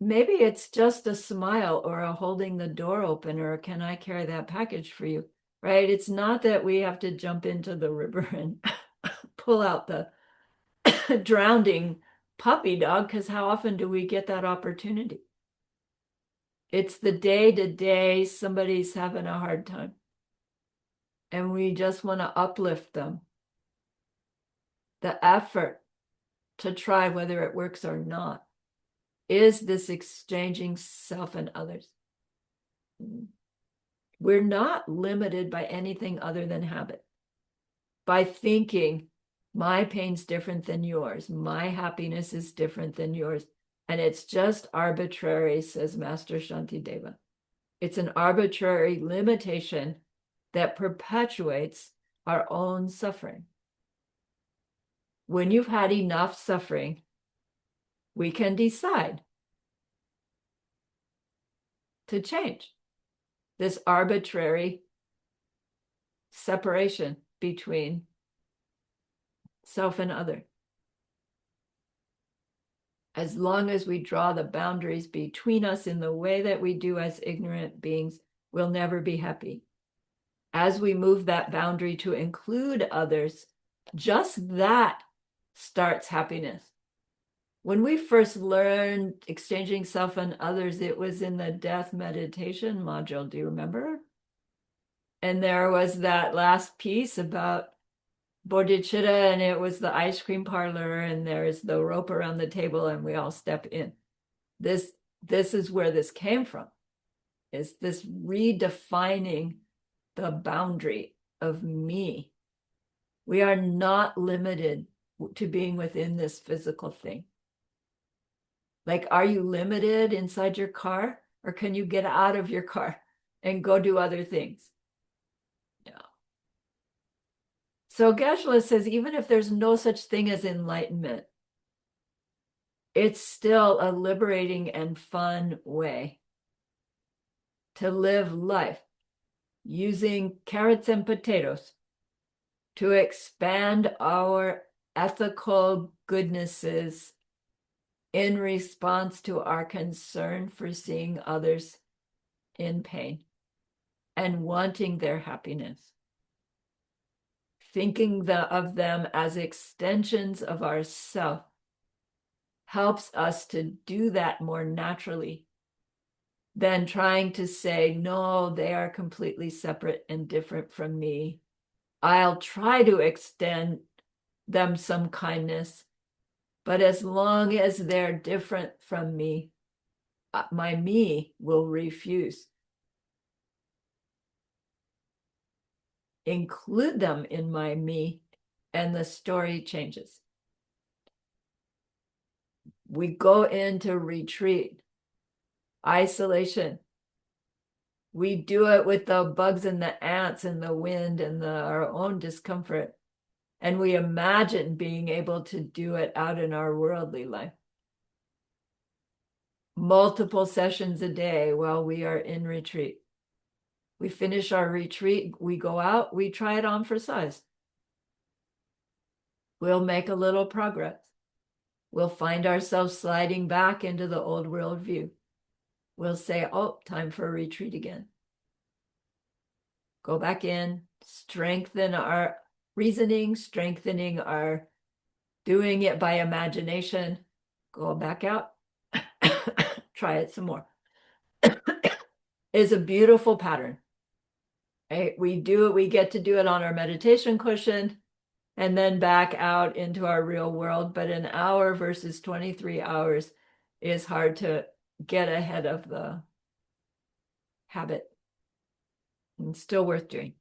Maybe it's just a smile or a holding the door open or can I carry that package for you, right? It's not that we have to jump into the river and pull out the drowning puppy dog, because how often do we get that opportunity? It's the day-to-day somebody's having a hard time and we just want to uplift them. The effort to try whether it works or not is this exchanging self and others. We're not limited by anything other than habit. By thinking my pain's different than yours, my happiness is different than yours, and it's just arbitrary, says Master Shantideva. It's an arbitrary limitation that perpetuates our own suffering. When you've had enough suffering, we can decide to change this arbitrary separation between self and other. As long as we draw the boundaries between us in the way that we do as ignorant beings, we'll never be happy. As we move that boundary to include others, just that starts happiness. When we first learned exchanging self and others, it was in the death meditation module. Do you remember? And there was that last piece about Bodhisattva, and it was the ice cream parlor, and there's the rope around the table, and we all step in. This is where this came from, is this redefining the boundary of me. We are not limited to being within this physical thing. Like, are you limited inside your car, or can you get out of your car and go do other things? Yeah. So Geshe-la says, even if there's no such thing as enlightenment, it's still a liberating and fun way to live life using carrots and potatoes to expand our ethical goodnesses in response to our concern for seeing others in pain and wanting their happiness. Thinking of them as extensions of ourself helps us to do that more naturally than trying to say, no, they are completely separate and different from me. I'll try to extend them some kindness, but as long as they're different from me, my me will refuse. Include them in my me and the story changes. We go into retreat, isolation. We do it with the bugs and the ants and the wind and our own discomfort. And we imagine being able to do it out in our worldly life. Multiple sessions a day while we are in retreat. We finish our retreat, we go out, we try it on for size. We'll make a little progress. We'll find ourselves sliding back into the old world view. We'll say, oh, time for a retreat again. Go back in, strengthen our reasoning, strengthening our doing it by imagination. Go back out, try it some more. It's a beautiful pattern. Right? We get to do it on our meditation cushion and then back out into our real world. But an hour versus 23 hours is hard to get ahead of the habit. And still worth doing.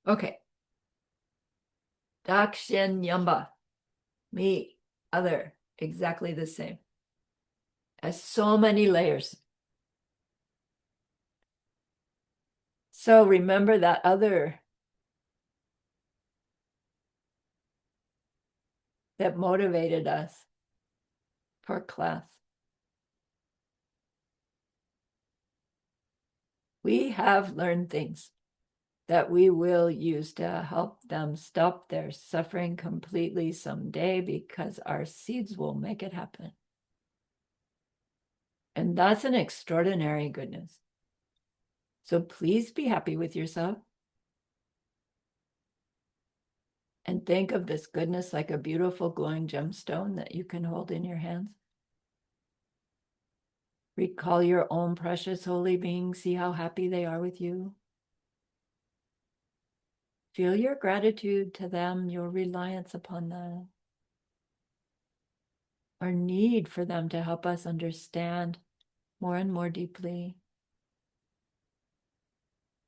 Okay. Dakshin Yamba. Me, other, exactly the same. As so many layers. So remember that other that motivated us for class. We have learned things that we will use to help them stop their suffering completely someday, because our seeds will make it happen. And that's an extraordinary goodness. So please be happy with yourself. And think of this goodness like a beautiful glowing gemstone that you can hold in your hands. Recall your own precious holy beings. See how happy they are with you. Feel your gratitude to them, your reliance upon them, our need for them to help us understand more and more deeply.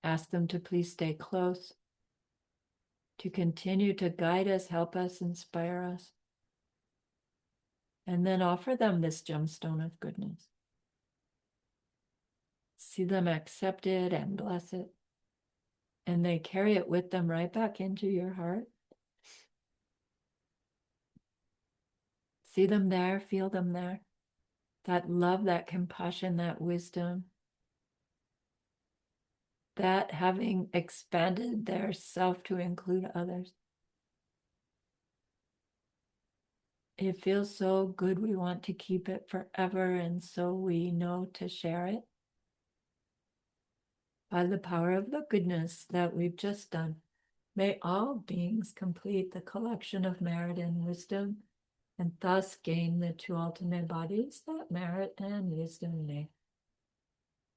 Ask them to please stay close, to continue to guide us, help us, inspire us. And then offer them this gemstone of goodness. See them accept it and bless it. And they carry it with them right back into your heart. See them there, feel them there. That love, that compassion, that wisdom. That having expanded their self to include others. It feels so good. We want to keep it forever, and so we know to share it. By the power of the goodness that we've just done, may all beings complete the collection of merit and wisdom, and thus gain the two ultimate bodies that merit and wisdom make.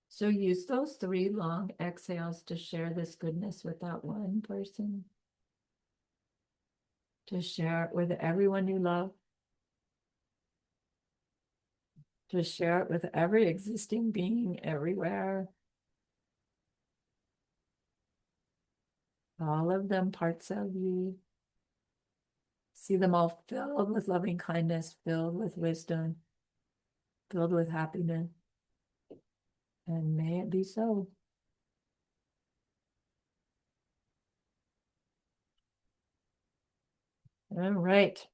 So use those 3 long exhales to share this goodness with that one person, to share it with everyone you love, to share it with every existing being everywhere. All of them parts of you. See them all filled with loving kindness, filled with wisdom, filled with happiness. And may it be so. All right.